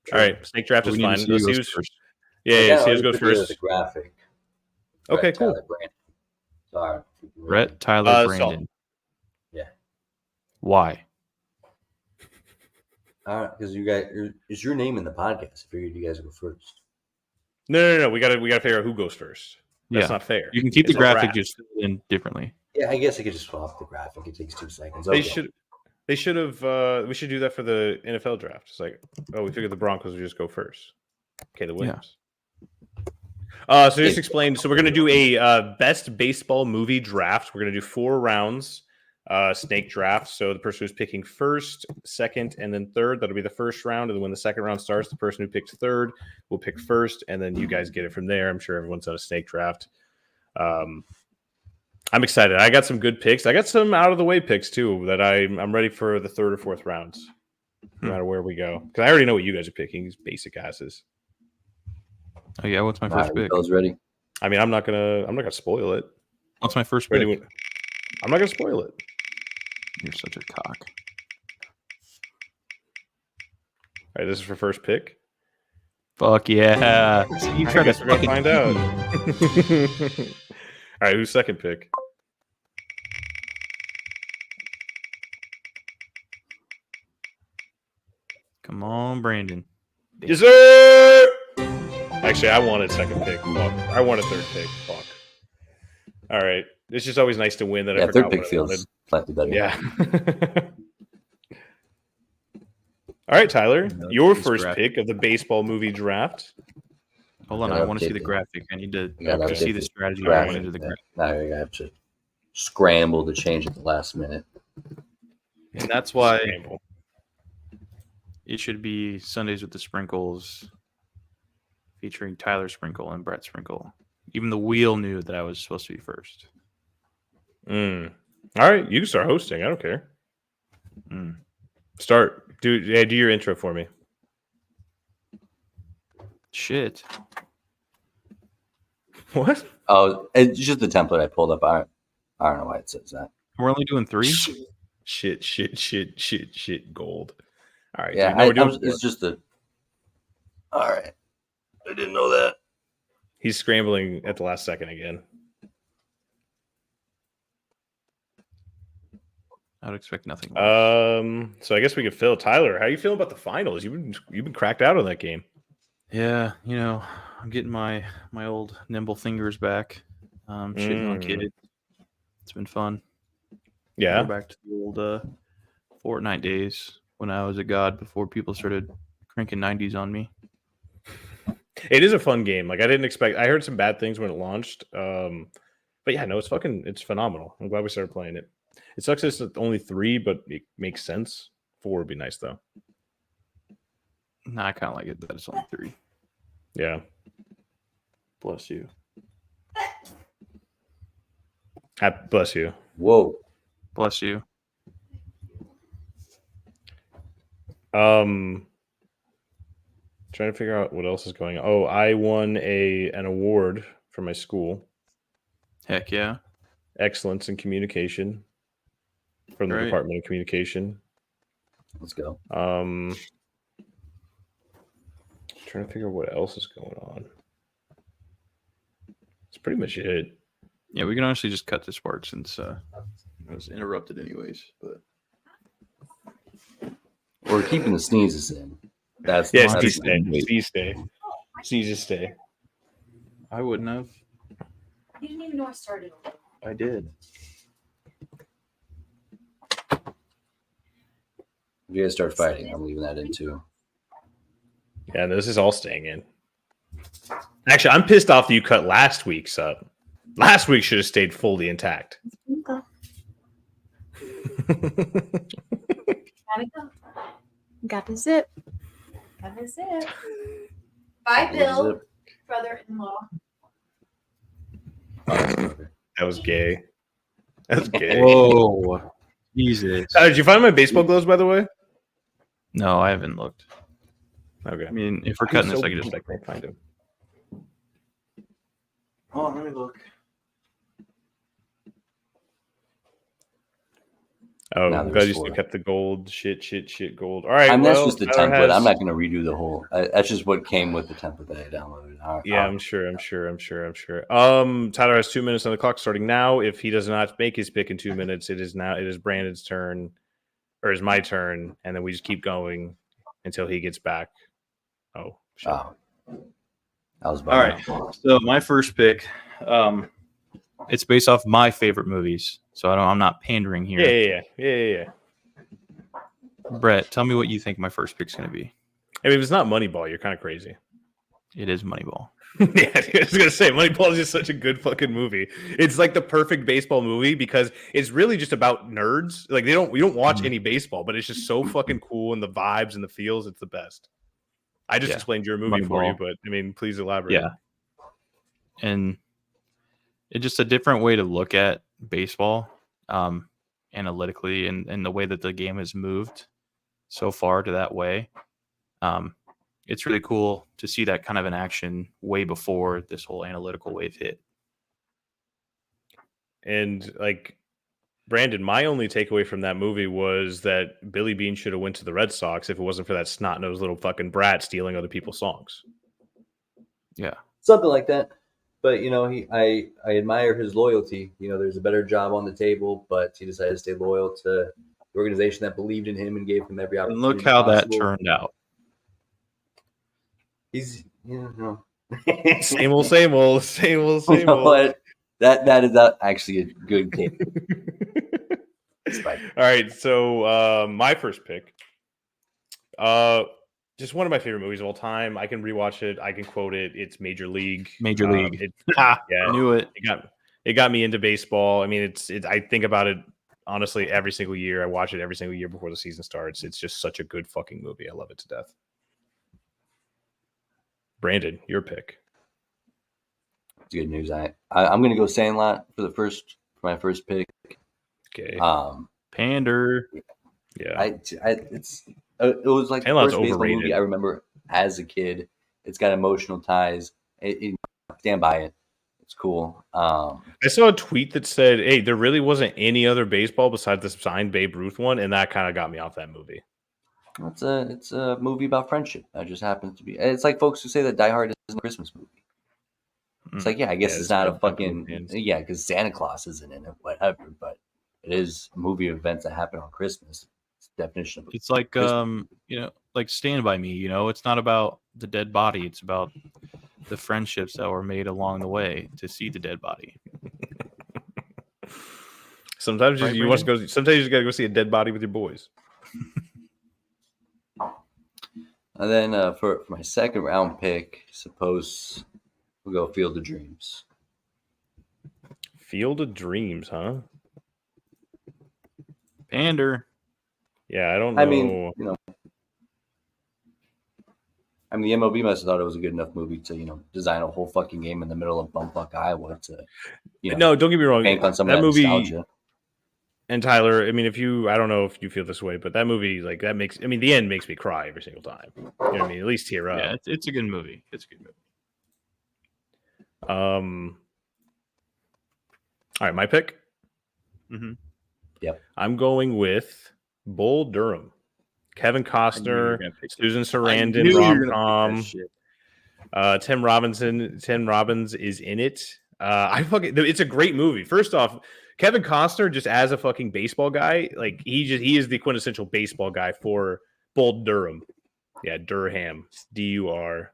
Speaker 1: Sure. All right, snake draft is fine. Let's use first. Yeah, see who goes first.
Speaker 3: The graphic.
Speaker 1: Okay, cool.
Speaker 3: Sorry.
Speaker 2: Brett, Tyler, Brandon.
Speaker 3: Yeah.
Speaker 2: Why?
Speaker 3: Because you guys, is your name in the podcast? I figured you guys would go first.
Speaker 1: No. We gotta figure out who goes first. That's not fair.
Speaker 2: You can keep the graphic just in differently.
Speaker 3: Yeah, I guess I could just swap the graphic. It takes 2 seconds.
Speaker 1: They should have. We should do that for the NFL draft. It's like, we figured the Broncos would just go first. Okay, the Williams. Yeah. So just explain. So we're gonna do a best baseball movie draft. We're gonna do 4 rounds. Snake draft. So the person who's picking first, second, and then third, that'll be the first round. And then when the second round starts, the person who picks third will pick first, and then you guys get it from there. I'm sure everyone's done a snake draft. I'm excited. I got some good picks. I got some out of the way picks too that I'm ready for the third or fourth rounds, no matter where we go. Because I already know what you guys are picking. These basic asses.
Speaker 2: Oh yeah, what's my first pick?
Speaker 3: I was ready.
Speaker 1: I mean, I'm not gonna spoil it.
Speaker 2: What's my first pick?
Speaker 1: I'm not gonna spoil it.
Speaker 2: You're such a cock.
Speaker 1: All right, this is for first pick.
Speaker 2: Fuck yeah!
Speaker 1: You I guess we're gonna find out. All right, who's second pick?
Speaker 2: Come on, Brandon.
Speaker 1: Yes, sir. Actually, I wanted second pick. Fuck. I wanted third pick. Fuck. All right. It's just always nice to win. That I forgot
Speaker 3: third pick feels slightly better.
Speaker 1: Yeah. All right, Tyler, your first pick of the baseball movie draft.
Speaker 2: Hold on, I want to see the graphic. I need to see the strategy.
Speaker 3: Now I have to scramble to change at the last minute.
Speaker 2: And that's why it should be Sundays with the Sprinkles, featuring Tyler Sprinkle and Brett Sprinkle. Even the wheel knew that I was supposed to be first.
Speaker 1: All right, you can start hosting. I don't care. Start. Do your intro for me.
Speaker 2: Shit.
Speaker 1: What?
Speaker 3: Oh, it's just the template I pulled up. I don't know why it says that.
Speaker 2: We're only doing 3?
Speaker 1: Shit, gold. All right.
Speaker 3: Yeah, it's just the... All right. I didn't know that.
Speaker 1: He's scrambling at the last second again.
Speaker 2: I would expect nothing.
Speaker 1: So I guess we could fill. Tyler, how you feeling about the finals? You've been cracked out on that game.
Speaker 2: Yeah, I'm getting my old nimble fingers back. Shitting on kid. It's been fun.
Speaker 1: Yeah.
Speaker 2: Go back to the old Fortnite days when I was a god before people started cranking 90s on me.
Speaker 1: It is a fun game. Like I didn't expect. I heard some bad things when it launched. But yeah, no, it's phenomenal. I'm glad we started playing it. It sucks it's only 3, but it makes sense. 4 would be nice though.
Speaker 2: Nah, I kind of like it that it's only 3.
Speaker 1: Yeah.
Speaker 2: Bless you.
Speaker 1: Bless you.
Speaker 3: Whoa.
Speaker 2: Bless you.
Speaker 1: Trying to figure out what else is going on. Oh, I won an award for my school.
Speaker 2: Heck yeah.
Speaker 1: Excellence in communication from the
Speaker 2: Right.
Speaker 1: Department of Communication.
Speaker 3: Let's go.
Speaker 1: Trying to figure out what else is going on. It's pretty much it.
Speaker 2: Yeah, we can honestly just cut this part since I was interrupted anyways. But
Speaker 3: We're keeping the sneezes in. That's
Speaker 1: Sneeze
Speaker 3: that's-
Speaker 1: stay.
Speaker 2: I wouldn't have.
Speaker 4: You didn't even know I started.
Speaker 2: I did.
Speaker 3: If you guys start fighting, I'm leaving that in too.
Speaker 1: Yeah, this is all staying in. Actually, I'm pissed off that you cut last week's up. Last week should have stayed fully intact.
Speaker 4: Gotta go. Gotta zip. Gotta zip. Bye, Bill, brother-in-law.
Speaker 1: That was gay. That's gay.
Speaker 2: Whoa. Jesus.
Speaker 1: Did you find my baseball gloves, by the way?
Speaker 2: No, I haven't looked.
Speaker 1: Okay.
Speaker 2: I mean, if we're cutting this, I can just.
Speaker 1: I can't find him.
Speaker 2: Oh, let me look.
Speaker 1: Oh,
Speaker 3: Now
Speaker 1: I'm
Speaker 3: there's
Speaker 1: glad you
Speaker 3: 4.
Speaker 1: still kept the gold. Shit, gold. All right.
Speaker 3: I mean, that's
Speaker 1: well,
Speaker 3: just the
Speaker 1: Tyler
Speaker 3: template.
Speaker 1: has-
Speaker 3: I'm not going to redo the whole. That's just what came with the template that I downloaded.
Speaker 1: Yeah, I'm sure. Tyler has 2 minutes on the clock starting now. If he does not make his pick in 2 minutes, it is Brandon's turn, or is my turn, and then we just keep going until he gets back. Oh, shit.
Speaker 3: Oh, I was
Speaker 2: All right. So my first pick, it's based off my favorite movies. So I'm not pandering here.
Speaker 1: Yeah.
Speaker 2: Brett, tell me what you think my first pick's going to be.
Speaker 1: I mean, if it's not Moneyball, you're kind of crazy.
Speaker 2: It is Moneyball.
Speaker 1: Yeah, I was gonna say Moneyball is just such a good fucking movie. It's like the perfect baseball movie because it's really just about nerds. Like we don't watch any baseball, but it's just so fucking cool and the vibes and the feels. It's the best. I just explained your movie for you, but I mean, please elaborate.
Speaker 2: Yeah, and it's just a different way to look at baseball, analytically, and the way that the game has moved so far to that way. It's really cool to see that kind of in action way before this whole analytical wave hit.
Speaker 1: And like Brandon, my only takeaway from that movie was that Billy Beane should have went to the Red Sox if it wasn't for that snot-nosed little fucking brat stealing other people's songs.
Speaker 2: Yeah,
Speaker 3: something like that. But I admire his loyalty. There's a better job on the table, but he decided to stay loyal to the organization that believed in him and gave him every opportunity.
Speaker 2: and look how that
Speaker 3: possible.
Speaker 2: turned out.
Speaker 3: He's
Speaker 1: Same old.
Speaker 3: You know what? That is actually a good game.
Speaker 1: All right, so my first pick, just one of my favorite movies of all time. I can rewatch it. I can quote it. It's Major League.
Speaker 2: Major League.
Speaker 1: Yeah,
Speaker 2: I knew it.
Speaker 1: It got me into baseball. I mean, it's I think about it honestly every single year. I watch it every single year before the season starts. It's just such a good fucking movie. I love it to death. Brandon, your pick.
Speaker 3: Good news. I'm going to go Sandlot for my first pick.
Speaker 1: Okay.
Speaker 2: Pander.
Speaker 1: Yeah.
Speaker 3: It was like the
Speaker 1: Sandlot's
Speaker 3: first baseball
Speaker 1: overrated.
Speaker 3: movie I remember as a kid. It's got emotional ties. Stand by it. It's cool.
Speaker 1: I saw a tweet that said, "Hey, there really wasn't any other baseball besides the signed Babe Ruth one," and that kind of got me off that movie.
Speaker 3: It's a movie about friendship. That just happens to be. It's like folks who say that Die Hard isn't a Christmas movie. It's like, I guess it's not a fucking because Santa Claus isn't in it, whatever. But it is a movie of events that happen on Christmas. It's the definition of
Speaker 2: It's like like Stand By Me. It's not about the dead body. It's about the friendships that were made along the way to see the dead body.
Speaker 1: Sometimes you want to go. Sometimes you just got to go see a dead body with your boys.
Speaker 3: And then for my second round pick, suppose we'll go Field of Dreams.
Speaker 1: Field of Dreams, huh?
Speaker 2: Pander.
Speaker 1: Yeah, I don't know.
Speaker 3: I mean, the MLB must have thought it was a good enough movie to, design a whole fucking game in the middle of Bumfuck, Iowa to,
Speaker 1: no, don't get me wrong.
Speaker 3: bank on some of
Speaker 1: that
Speaker 3: that
Speaker 1: movie,
Speaker 3: nostalgia.
Speaker 1: And Tyler, I mean, I don't know if you feel this way, but that movie, like, the end makes me cry every single time. You know what I mean? At least tear up.
Speaker 2: Yeah, it's a good movie. It's a good movie.
Speaker 1: All right, my pick.
Speaker 2: Mm-hmm.
Speaker 3: Yep.
Speaker 1: I'm going with Bull Durham. Kevin Costner, Susan Sarandon rom-com. Tim Robbins is in it. It's a great movie. First off, Kevin Costner, just as a fucking baseball guy, like he is the quintessential baseball guy for Bull Durham. Yeah, Durham, Durham.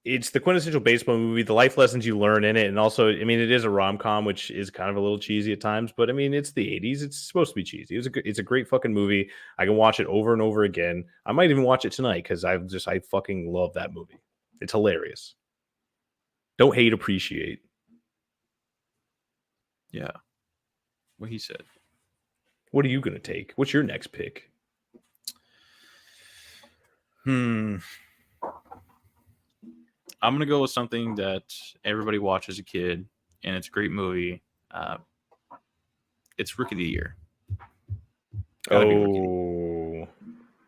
Speaker 1: It's the quintessential baseball movie, the life lessons you learn in it. And also, I mean, it is a rom-com, which is kind of a little cheesy at times, but I mean, it's the 80s. It's supposed to be cheesy. It's a great fucking movie. I can watch it over and over again. I might even watch it tonight because I fucking love that movie. It's hilarious. Don't hate, appreciate.
Speaker 2: Yeah. What he said.
Speaker 1: What are you going to take? What's your next pick?
Speaker 2: I'm going to go with something that everybody watched as a kid, and it's a great movie. It's Rookie of the Year.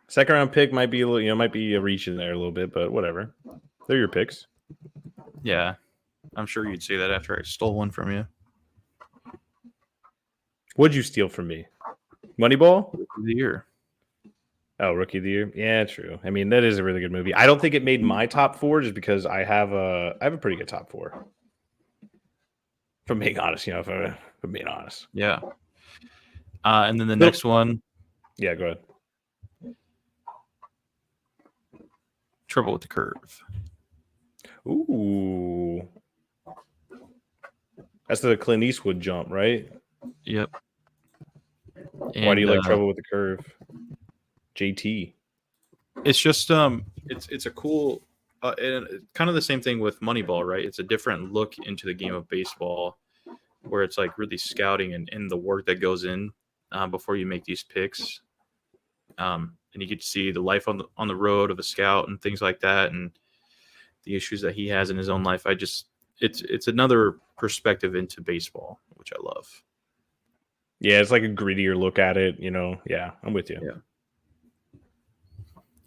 Speaker 1: Second round pick might be a little, might be a reach in there a little bit, but whatever. They're your picks.
Speaker 2: Yeah. I'm sure you'd say that after I stole one from you.
Speaker 1: What'd you steal from me? Moneyball?
Speaker 2: Rookie of the Year.
Speaker 1: Oh, Rookie of the Year. Yeah, true. I mean, that is a really good movie. I don't think it made my top 4 just because I have a pretty good top 4. If I'm being honest, if I'm being honest.
Speaker 2: Yeah. And then the next one.
Speaker 1: Yeah, go ahead.
Speaker 2: Trouble with the Curve.
Speaker 1: Ooh. That's the Clint Eastwood jump, right?
Speaker 2: Yep.
Speaker 1: Why do you like Trouble with the Curve? JT.
Speaker 2: It's just it's a cool and kind of the same thing with Moneyball, right? It's a different look into the game of baseball where it's like really scouting and the work that goes in before you make these picks. And you get to see the life on the road of a scout and things like that, and the issues that he has in his own life. It's another perspective into baseball, which I love.
Speaker 1: Yeah, it's like a grittier look at it, Yeah, I'm with you.
Speaker 2: Yeah.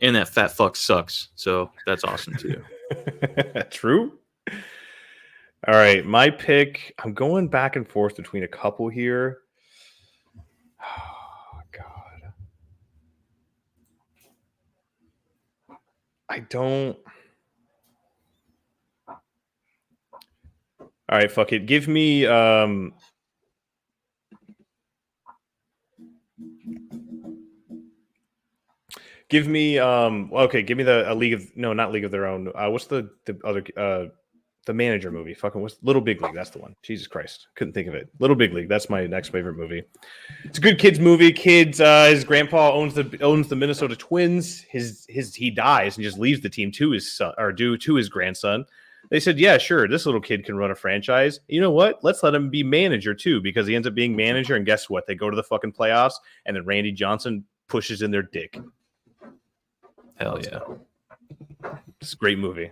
Speaker 2: And that fat fuck sucks, so that's awesome too.
Speaker 1: True. All right, my pick. I'm going back and forth between a couple here. Oh God, I don't. All right, fuck it. Give me give me the League of not League of Their Own. What's the other the manager movie? Fucking what's Little Big League? That's the one. Jesus Christ, couldn't think of it. Little Big League. That's my next favorite movie. It's a good kids movie. His grandpa owns the Minnesota Twins. He dies and just leaves the team to his son to his grandson. They said, yeah, sure, this little kid can run a franchise. You know what? Let's let him be manager too, because he ends up being manager. And guess what? They go to the fucking playoffs, and then Randy Johnson pushes in their dick.
Speaker 2: Hell yeah.
Speaker 1: It's a great movie.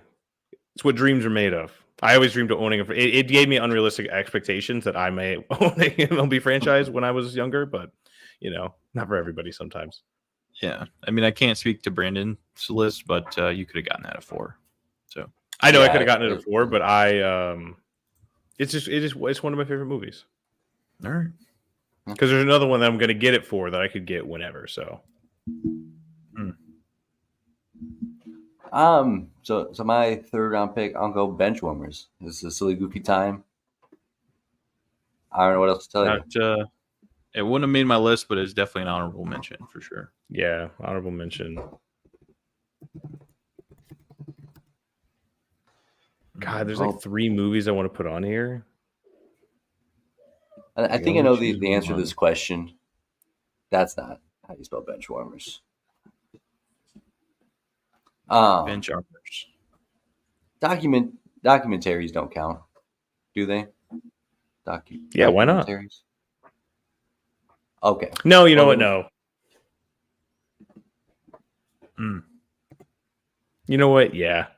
Speaker 1: It's what dreams are made of. I always dreamed of owning it gave me unrealistic expectations that I may own a MLB franchise when I was younger, but not for everybody sometimes.
Speaker 2: Yeah. I mean, I can't speak to Brandon's list, but you could have gotten that at 4. So
Speaker 1: I know I could have gotten it at 4, but it's one of my favorite movies.
Speaker 2: All right.
Speaker 1: Because there's another one that I'm going to get it for that I could get whenever. So.
Speaker 3: So my third round pick, I'll go Benchwarmers. This is a silly, goofy time. I don't know what else to tell you.
Speaker 2: It wouldn't have made my list, but it's definitely an honorable mention for sure.
Speaker 1: Yeah, honorable mention. God, there's like 3 movies I want to put on here.
Speaker 3: I think I know the answer to this question. That's not How do you spell bench warmers?
Speaker 2: Bench armors.
Speaker 3: Documentaries don't count, do they?
Speaker 1: Yeah, why not?
Speaker 3: Documentaries? Okay.
Speaker 1: No, you know what? No. You know what? Yeah.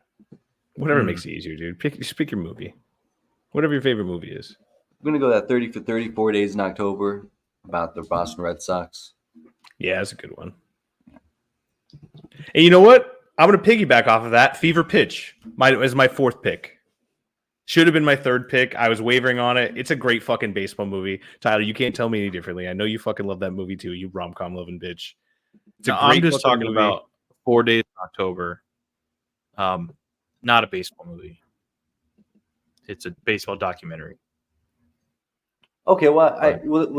Speaker 1: Whatever makes it easier, dude. Just pick your movie. Whatever your favorite movie is.
Speaker 3: I'm going to go that 30 for 34 Days in October about the Boston Red Sox.
Speaker 1: Yeah, that's a good one. And you know what? I'm going to piggyback off of that. Fever Pitch is my fourth pick. Should have been my third pick. I was wavering on it. It's a great fucking baseball movie. Tyler, you can't tell me any differently. I know you fucking love that movie too, you rom-com loving bitch. It's a great
Speaker 2: I'm just talking
Speaker 1: movie.
Speaker 2: about 4 Days in October. Not a baseball movie. It's a baseball documentary.
Speaker 3: Okay, well,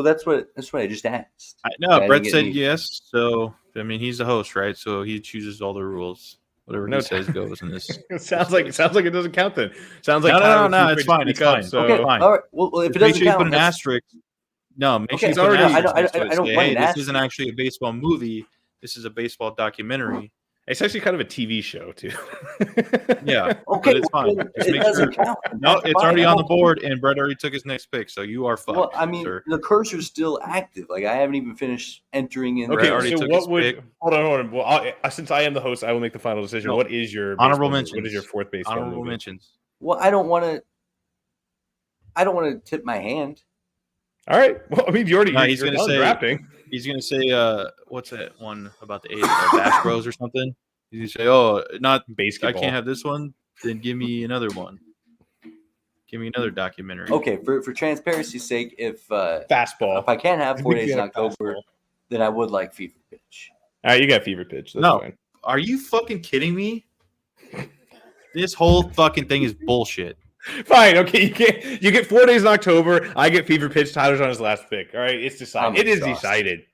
Speaker 3: that's what I just asked.
Speaker 2: Brett said yes, so I mean he's the host, right? So he chooses all the rules. Whatever he says goes in this.
Speaker 1: It sounds like it doesn't count then. Sounds like
Speaker 2: no, it's fine. It's fine.
Speaker 1: So.
Speaker 3: Okay,
Speaker 2: fine.
Speaker 3: all right. Well, if it doesn't count,
Speaker 2: put an asterisk. No, make sure you
Speaker 3: okay,
Speaker 2: put an asterisk.
Speaker 3: I don't want an
Speaker 2: This
Speaker 3: asterisk.
Speaker 2: isn't actually a baseball movie. This is a baseball documentary.
Speaker 1: It's actually kind of a TV show too.
Speaker 2: Yeah.
Speaker 3: Okay,
Speaker 2: but it's fine. Just make sure.
Speaker 3: Count.
Speaker 2: No, it's already on the board, and Brett already took his next pick, so you are fucked.
Speaker 3: Well, I mean,
Speaker 2: sir.
Speaker 3: the cursor's still active. Like I haven't even finished entering in.
Speaker 1: Okay,
Speaker 2: already
Speaker 1: so
Speaker 2: took
Speaker 1: what
Speaker 2: his
Speaker 1: would?
Speaker 2: pick.
Speaker 1: Hold on. Well, since I am the host, I will make the final decision.
Speaker 2: No.
Speaker 1: What is your
Speaker 2: Honorable
Speaker 1: baseball movie?
Speaker 2: mentions?
Speaker 1: What is your fourth baseball
Speaker 2: Honorable
Speaker 1: movie?
Speaker 2: mentions.
Speaker 3: Well, I don't want to tip my hand.
Speaker 1: All right. Well, I mean, you're
Speaker 2: He's going to say
Speaker 1: drafting.
Speaker 2: He's going to say, what's that one about the Bash Bros or something? He's going to say, oh, not
Speaker 1: Basketball.
Speaker 2: I can't have this one. Then give me another one. Give me another documentary.
Speaker 3: Okay, for transparency's sake, if
Speaker 1: fastball.
Speaker 3: If I can't have 4 Days in October,
Speaker 1: fastball.
Speaker 3: then I would like Fever Pitch.
Speaker 1: All right, you got Fever Pitch. That's
Speaker 2: No.
Speaker 1: fine.
Speaker 2: Are you fucking kidding me? This whole fucking thing is bullshit.
Speaker 1: Fine. Okay, you get 4 Days in October. I get Fever Pitch. Tyler's on his last pick. All right, it's decided. It is decided.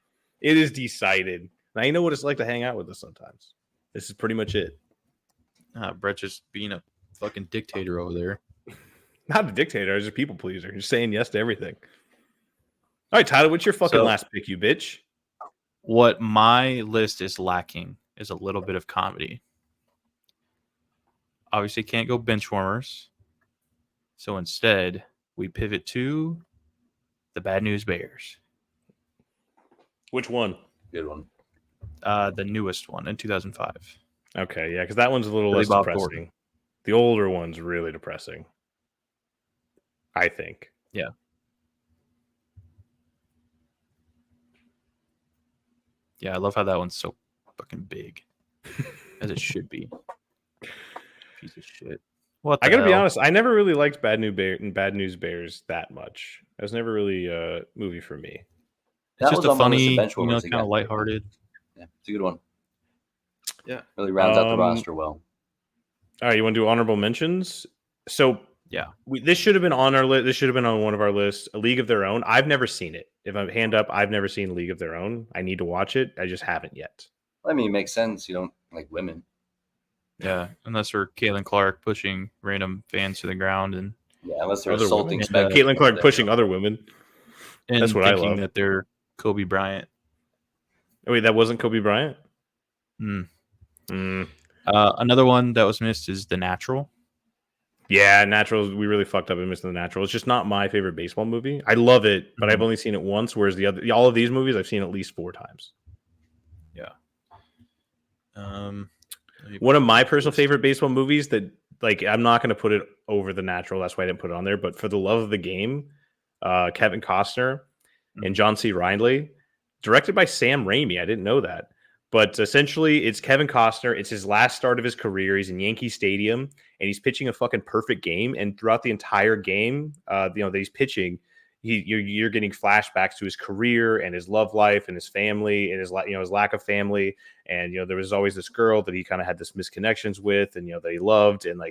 Speaker 1: It is decided. Now you know what it's like to hang out with us sometimes. This is pretty much it.
Speaker 2: Brett just being a fucking dictator over there.
Speaker 1: Not a dictator. I was just a people pleaser. Just saying yes to everything. All right, Tyler, what's your fucking last pick, you bitch?
Speaker 2: What my list is lacking is a little bit of comedy. Obviously, can't go bench warmers. So instead, we pivot to the Bad News Bears.
Speaker 1: Which one?
Speaker 3: Good one.
Speaker 2: The newest one in 2005.
Speaker 1: Okay, yeah, because that one's a little
Speaker 2: Billy
Speaker 1: less
Speaker 2: Bob
Speaker 1: depressing.
Speaker 2: Thornton.
Speaker 1: The older one's really depressing, I think.
Speaker 2: Yeah. Yeah, I love how that one's so fucking big. As it should be. Piece of shit. What the
Speaker 1: I gotta be
Speaker 2: hell?
Speaker 1: honest, I never really liked Bad News Bears that much. It was never really a movie for me.
Speaker 2: It's
Speaker 3: That
Speaker 2: just
Speaker 3: was
Speaker 2: a
Speaker 3: on my list of
Speaker 2: funny,
Speaker 3: bench warmers
Speaker 2: kind of
Speaker 3: again.
Speaker 2: lighthearted.
Speaker 3: Yeah, it's a good one.
Speaker 2: Yeah.
Speaker 3: Really rounds out the roster well.
Speaker 1: All right, you want to do honorable mentions? So
Speaker 2: Yeah.
Speaker 1: this should have been on our list. This should have been on one of our lists. A League of Their Own. I've never seen it. If I'm hand up, I've never seen League of Their Own. I need to watch it. I just haven't yet.
Speaker 3: I mean, it makes sense. You don't like women.
Speaker 2: Yeah. Unless they're Caitlin Clark pushing random fans to the ground and
Speaker 3: Yeah, unless they're
Speaker 1: Other
Speaker 3: assaulting
Speaker 1: women.
Speaker 3: spectators.
Speaker 1: Caitlin Clark pushing other women. That's what I
Speaker 2: thinking
Speaker 1: love.
Speaker 2: that they're Kobe Bryant.
Speaker 1: Oh, wait, that wasn't Kobe Bryant?
Speaker 2: Another one that was missed is The Natural.
Speaker 1: Yeah, Natural. We really fucked up and missed The Natural. It's just not my favorite baseball movie. I love it, but I've only seen it once. Whereas all of these movies, I've seen at least 4 times.
Speaker 2: Yeah.
Speaker 1: One of my personal favorite baseball movies that, like, I'm not going to put it over The Natural. That's why I didn't put it on there. But For the Love of the Game, Kevin Costner and John C. Reilly, directed by Sam Raimi. I didn't know that. But essentially, it's Kevin Costner. It's his last start of his career. He's in Yankee Stadium, and he's pitching a fucking perfect game. And throughout the entire game, that he's pitching, you're getting flashbacks to his career and his love life and his family and his lack of family. And there was always this girl that he kind of had this misconnections with, and that he loved. And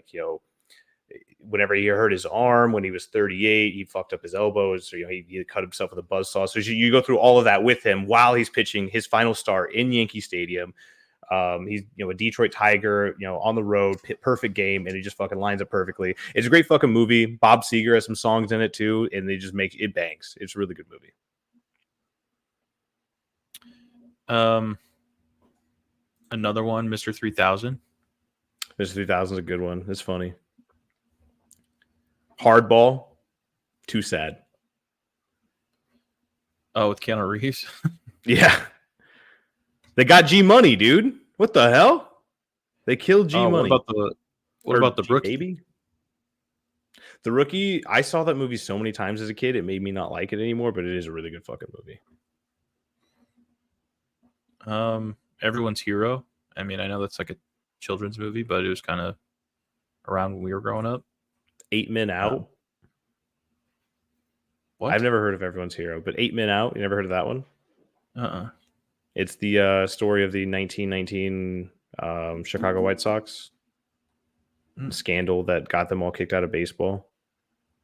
Speaker 1: whenever he hurt his arm when he was 38, he fucked up his elbows. So, he cut himself with a buzzsaw. So you go through all of that with him while he's pitching his final start in Yankee Stadium. He's a Detroit Tiger, on the road, perfect game, and he just fucking lines up perfectly. It's a great fucking movie. Bob Seger has some songs in it too, and they just make it bangs. It's a really good movie.
Speaker 2: Another one, Mr. 3000.
Speaker 1: Mr. 3000 is a good one. It's funny. Hardball, too sad.
Speaker 2: Oh, with Keanu Reeves.
Speaker 1: Yeah. They got G Money, dude. What the hell? They killed G Money.
Speaker 2: What about the
Speaker 1: G
Speaker 2: Rookie?
Speaker 1: Baby? The Rookie, I saw that movie so many times as a kid, it made me not like it anymore, but it is a really good fucking movie.
Speaker 2: Everyone's Hero. I mean, I know that's like a children's movie, but it was kind of around when we were growing up.
Speaker 1: 8 Men Out.
Speaker 2: What?
Speaker 1: I've never heard of Everyone's Hero, but 8 Men Out. You never heard of that one? It's the story of the 1919 Chicago White Sox scandal that got them all kicked out of baseball.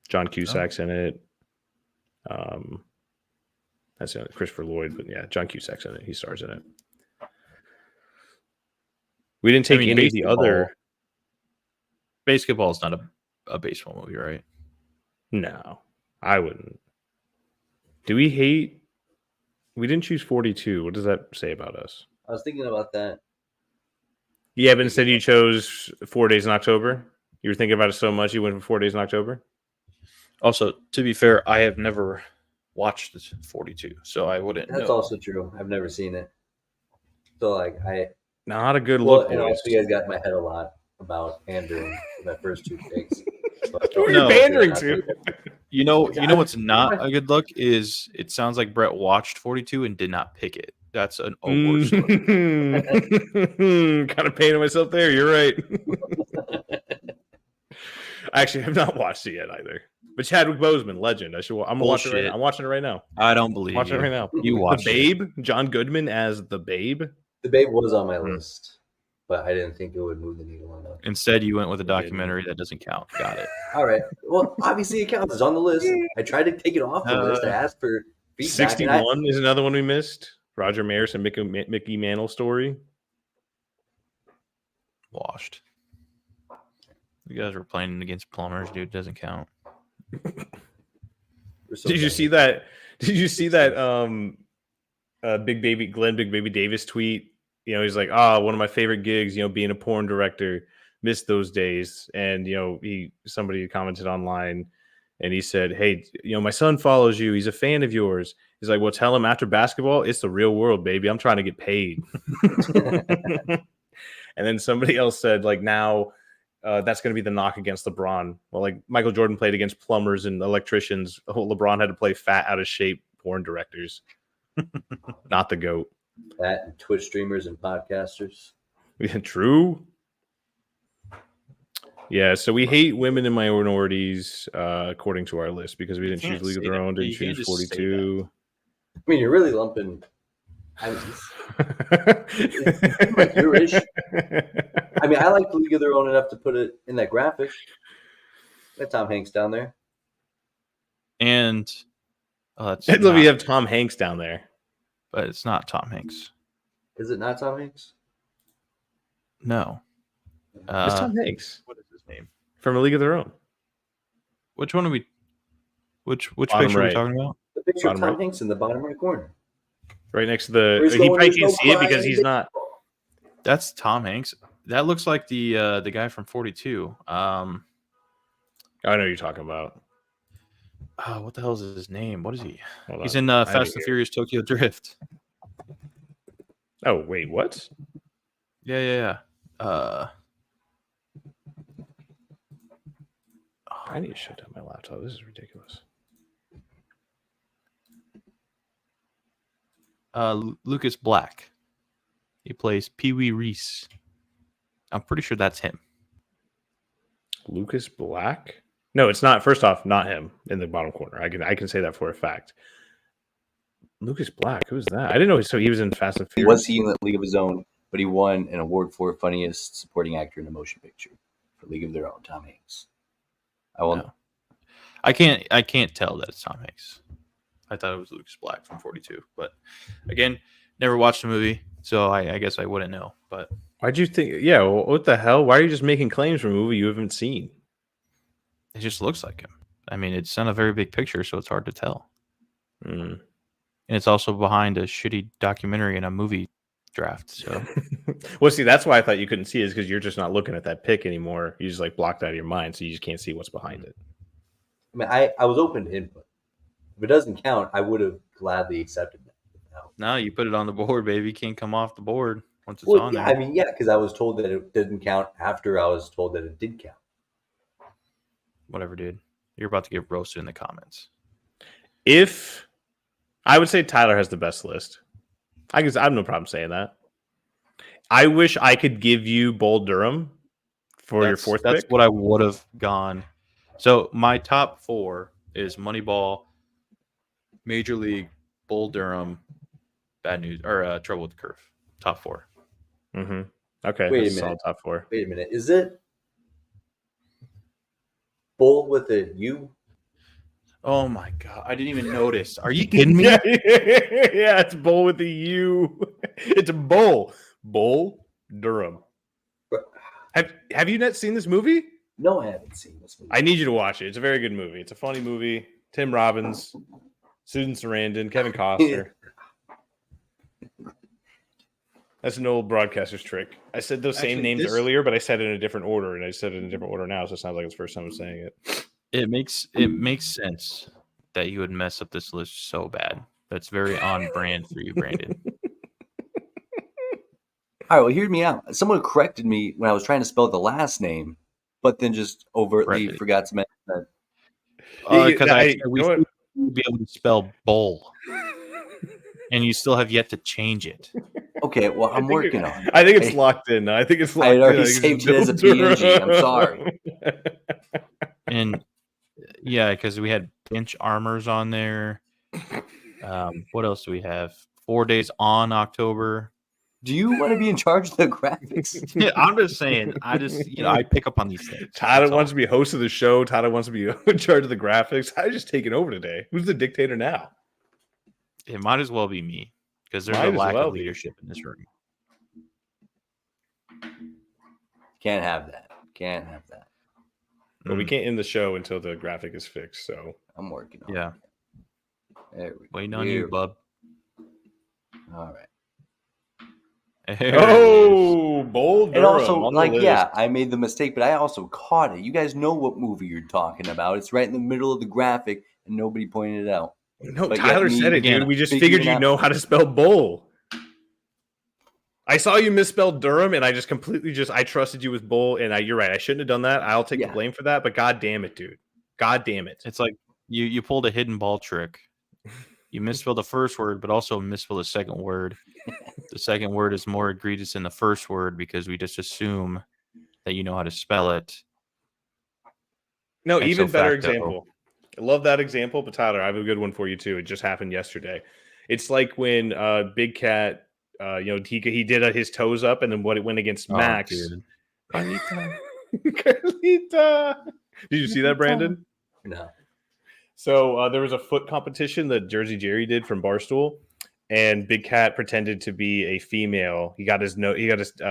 Speaker 1: John Cusack's in it. That's Christopher Lloyd, but yeah, John Cusack's in it. He stars in it. We didn't take any of the other.
Speaker 2: Basketball is not a baseball movie, right?
Speaker 1: No, I wouldn't. Do we hate? We didn't choose 42. What does that say about us?
Speaker 3: I was thinking about that.
Speaker 1: Yeah, but instead you chose 4 Days in October. You were thinking about it so much you went for 4 Days in October.
Speaker 2: Also, to be fair, I have never watched 42, so I wouldn't know.
Speaker 3: That's also true. I've never seen it. So, like,
Speaker 1: not a good look.
Speaker 3: And also, you guys got in my head a lot about pandering for my first two picks.
Speaker 1: Who are you pandering to?
Speaker 2: You know what's not a good look is it sounds like Brett watched 42 and did not pick it. That's an worse look.
Speaker 1: Kind of painted myself there. You're right. Actually, I have not watched it yet either. But Chadwick Boseman, legend. I'm gonna watch it right now. I'm watching it right now.
Speaker 2: I don't believe
Speaker 1: watching it right now.
Speaker 2: You watched
Speaker 1: The Babe, John Goodman as the Babe.
Speaker 3: The Babe was on my list, but I didn't think it would move the needle enough.
Speaker 2: Instead, you went with a documentary that doesn't count. Got it.
Speaker 3: All right. Well, obviously it counts. It's on the list. I tried to take it off the list. I asked for feedback.
Speaker 1: 61 is another one we missed. Roger Maris and Mickey Mantle story.
Speaker 2: Washed. You guys were playing against plumbers, dude. Doesn't count.
Speaker 1: Did you see that? Did you see that? Glenn Big Baby Davis tweet. You know, he's like, one of my favorite gigs. You know, being a porn director. Missed those days. And you know, somebody commented online, and he said, "Hey, you know, my son follows you. He's a fan of yours." He's like, "Well, tell him after basketball, it's the real world, baby. I'm trying to get paid." And then somebody else said, like, now. That's going to be the knock against LeBron. Well, like Michael Jordan played against plumbers and electricians. LeBron had to play fat, out of shape porn directors. Not the GOAT.
Speaker 3: That and Twitch streamers and podcasters.
Speaker 1: Yeah, true. Yeah, so we hate women and minorities according to our list because we didn't choose League of Their Own, didn't choose 42.
Speaker 3: I mean, you're really lumping. Like Irish. I mean, I like the League of Their Own enough to put it in that graphic. Got Tom Hanks down there.
Speaker 2: And
Speaker 1: we have Tom Hanks down there.
Speaker 2: But it's not Tom Hanks.
Speaker 3: Is it not Tom Hanks?
Speaker 2: No.
Speaker 1: It's Tom Hanks.
Speaker 2: What is his name?
Speaker 1: From A League of Their Own.
Speaker 2: Which one are we? Which
Speaker 1: Bottom
Speaker 2: picture
Speaker 1: right.
Speaker 2: are we talking about?
Speaker 3: The picture of Tom
Speaker 1: right.
Speaker 3: Hanks in the bottom right corner.
Speaker 1: Right next to the. He probably can't see it because he's not.
Speaker 2: That's Tom Hanks. That looks like the guy from 42. I
Speaker 1: know what you're talking about.
Speaker 2: What the hell is his name? What is he?
Speaker 1: He's
Speaker 2: in Fast and Furious Tokyo Drift.
Speaker 1: Oh wait, what?
Speaker 2: Yeah.
Speaker 1: I need to shut down my laptop. This is ridiculous.
Speaker 2: Lucas Black. He plays Pee Wee Reese. I'm pretty sure that's him.
Speaker 1: Lucas Black? No, it's not. First off, not him in the bottom corner. I can say that for a fact. Lucas Black, who's that? I didn't know. So he was in Fast and Furious.
Speaker 3: Was he in the League of His Own? But he won an award for funniest supporting actor in a motion picture for League of Their Own. Tom Hanks.
Speaker 2: I can't tell that it's Tom Hanks. I thought it was Lucas Black from 42, but again, never watched the movie, so I guess I wouldn't know. But
Speaker 1: why'd you think? Yeah, well, what the hell? Why are you just making claims for a movie you haven't seen?
Speaker 2: It just looks like him. I mean, it's not a very big picture, so it's hard to tell. and it's also behind a shitty documentary and a movie draft. So,
Speaker 1: Well, see, that's why I thought you couldn't see it, is because you're just not looking at that pick anymore. You just like blocked out of your mind, so you just can't see what's behind it.
Speaker 3: I mean, I was open to input. If it doesn't count, I would have gladly accepted that.
Speaker 2: no, you put it on the board, baby. Can't come off the board once it's
Speaker 3: Well,
Speaker 2: on
Speaker 3: yeah,
Speaker 2: there.
Speaker 3: I mean, yeah, because I was told that it didn't count after I was told that it did count.
Speaker 2: Whatever, dude. You're about to get roasted in the comments.
Speaker 1: If I would say Tyler has the best list, I have no problem saying that. I wish I could give you Bull Durham for your fourth
Speaker 2: That's
Speaker 1: pick.
Speaker 2: what I would have gone. So my top 4 is Moneyball, Major League, Bull Durham, Bad News, or Trouble with the Curve. Top 4.
Speaker 1: Mm-hmm. Okay,
Speaker 3: Wait a
Speaker 1: that's
Speaker 3: minute.
Speaker 1: solid top 4.
Speaker 3: Wait a minute. Is it Bull with a U?
Speaker 2: Oh my god, I didn't even notice. Are you kidding me?
Speaker 1: Yeah, it's Bull with the U. It's a Bull. Bull Durham. Have you not seen this movie?
Speaker 3: No, I haven't seen this movie.
Speaker 1: I need you to watch it. It's a very good movie. It's a funny movie. Tim Robbins, Susan Sarandon, Kevin Costner. That's an old broadcaster's trick. I said those same names earlier, but I said it in a different order, and I said it in a different order now, so it sounds like it's the first time I'm saying it.
Speaker 2: It makes sense that you would mess up this list so bad. That's very on brand for you, Brandon.
Speaker 3: All right, well, hear me out. Someone corrected me when I was trying to spell the last name, but then just overtly
Speaker 2: Right.
Speaker 3: forgot to mention that.
Speaker 2: Because we would be able to spell bowl, and you still have yet to change it.
Speaker 3: Okay, well, I'm working on it.
Speaker 1: I think it's locked in. I think it's locked
Speaker 3: I
Speaker 1: in.
Speaker 3: already saved it as a PNG. I'm sorry.
Speaker 2: And yeah, because we had bench armors on there. What else do we have? 4 days on October.
Speaker 3: Do you want to be in charge of the graphics?
Speaker 2: Yeah, I'm just saying. I pick up on these things.
Speaker 1: Tyler wants to be host of the show. Tyler wants to be in charge of the graphics. I just taking over today. Who's the dictator now?
Speaker 2: It might as well be me because there's a lack of leadership in this room.
Speaker 3: Can't have that. Can't have that.
Speaker 1: But we can't end the show until the graphic is fixed. So
Speaker 3: I'm working on
Speaker 2: Yeah.
Speaker 3: it. There we go.
Speaker 2: Waiting on you, bub.
Speaker 3: All right.
Speaker 1: Bold Durham.
Speaker 3: And also,
Speaker 1: on the
Speaker 3: like,
Speaker 1: list.
Speaker 3: yeah, I made the mistake, but I also caught it. You guys know what movie you're talking about. It's right in the middle of the graphic, and nobody pointed it out.
Speaker 1: No,
Speaker 3: But
Speaker 1: Tyler
Speaker 3: yet me
Speaker 1: said it,
Speaker 2: again,
Speaker 1: dude. We just
Speaker 3: figuring
Speaker 1: figured you
Speaker 3: out-
Speaker 1: know how to spell bull. I saw you misspelled Durham, and I just completely I trusted you with bull, and you're right. I shouldn't have done that. I'll take the blame for that, but god damn it, dude. God damn it.
Speaker 2: It's like you pulled a hidden ball trick. You misspelled the first word, but also misspelled the second word. The second word is more egregious than the first word because we just assume that you know how to spell it.
Speaker 1: No,
Speaker 2: Ipso
Speaker 1: even better
Speaker 2: facto.
Speaker 1: example. I love that example, but Tyler, I have a good one for you too. It just happened yesterday. It's like when Big Cat, he did his toes up, and then what it went against Max.
Speaker 2: Dude.
Speaker 1: Carlita. Did you see that, Brandon?
Speaker 3: No.
Speaker 1: So there was a foot competition that Jersey Jerry did from Barstool, and Big Cat pretended to be a female. He got his nose.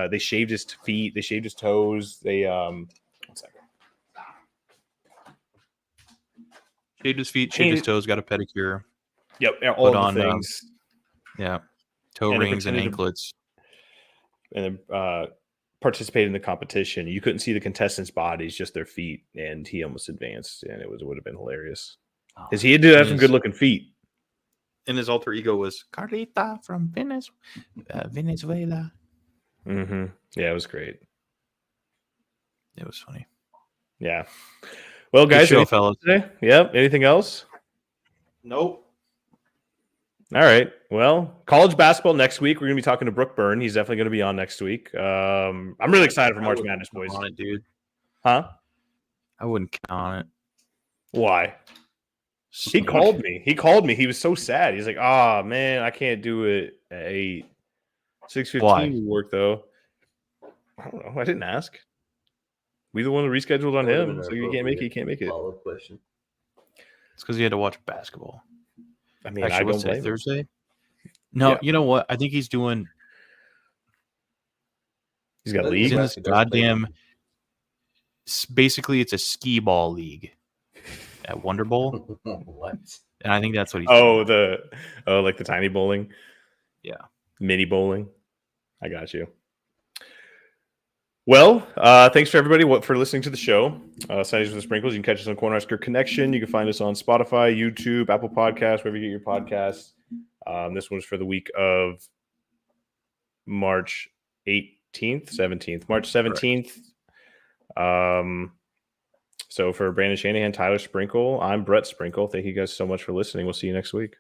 Speaker 1: They shaved his feet. They shaved his toes. They one second.
Speaker 2: Shaved his feet, shaved his toes, got a pedicure.
Speaker 1: Yep, all
Speaker 2: Put
Speaker 1: of
Speaker 2: on,
Speaker 1: the things.
Speaker 2: Toe
Speaker 1: And
Speaker 2: rings and
Speaker 1: pretended to-
Speaker 2: anklets.
Speaker 1: And then participated in the competition. You couldn't see the contestants' bodies, just their feet, and he almost advanced, and it would have been hilarious because he did have some good looking feet.
Speaker 2: And his alter ego was Carlita from Venezuela.
Speaker 1: Mm-hmm. Yeah, it was great.
Speaker 2: It was funny.
Speaker 1: Yeah. Well, guys,
Speaker 2: Good show,
Speaker 1: anything
Speaker 2: fellas.
Speaker 1: today? Yep. Anything else?
Speaker 2: Nope.
Speaker 1: All right. Well, college basketball next week. We're going to be talking to Brooke Byrne. He's definitely going to be on next week. I'm really excited for March Madness, boys.
Speaker 2: On it, dude.
Speaker 1: Huh?
Speaker 2: I wouldn't count on it.
Speaker 1: Why? He called me. He was so sad. He's like, "Oh man, I can't do it at 8. 6:15 would work though." I don't know. I didn't ask. We the one that rescheduled on him. So you can't make it. You can't make it.
Speaker 3: Follow-up question.
Speaker 2: It's because he had to watch basketball.
Speaker 1: I mean,
Speaker 2: Actually,
Speaker 1: I
Speaker 2: what's
Speaker 1: don't blame
Speaker 2: today?
Speaker 1: him.
Speaker 2: Thursday? No,
Speaker 1: Yeah.
Speaker 2: you know what? I think he's doing.
Speaker 1: He's got
Speaker 3: He's
Speaker 2: He's
Speaker 1: league.
Speaker 2: in this goddamn. Basically, it's a skee ball league. at Wonder Bowl,
Speaker 3: What?
Speaker 2: and I think that's what he's.
Speaker 1: Oh,
Speaker 2: doing.
Speaker 1: like the tiny bowling.
Speaker 2: Yeah.
Speaker 1: Mini bowling. I got you. Well, thanks for everybody for listening to the show. Sundays with the Sprinkles. You can catch us on Cornhusker Connection. You can find us on Spotify, YouTube, Apple Podcasts, wherever you get your podcasts. This one's for the week of March 18th, 17th. March 17th. So for Brandon Shanahan, Tyler Sprinkle, I'm Brett Sprinkle. Thank you guys so much for listening. We'll see you next week.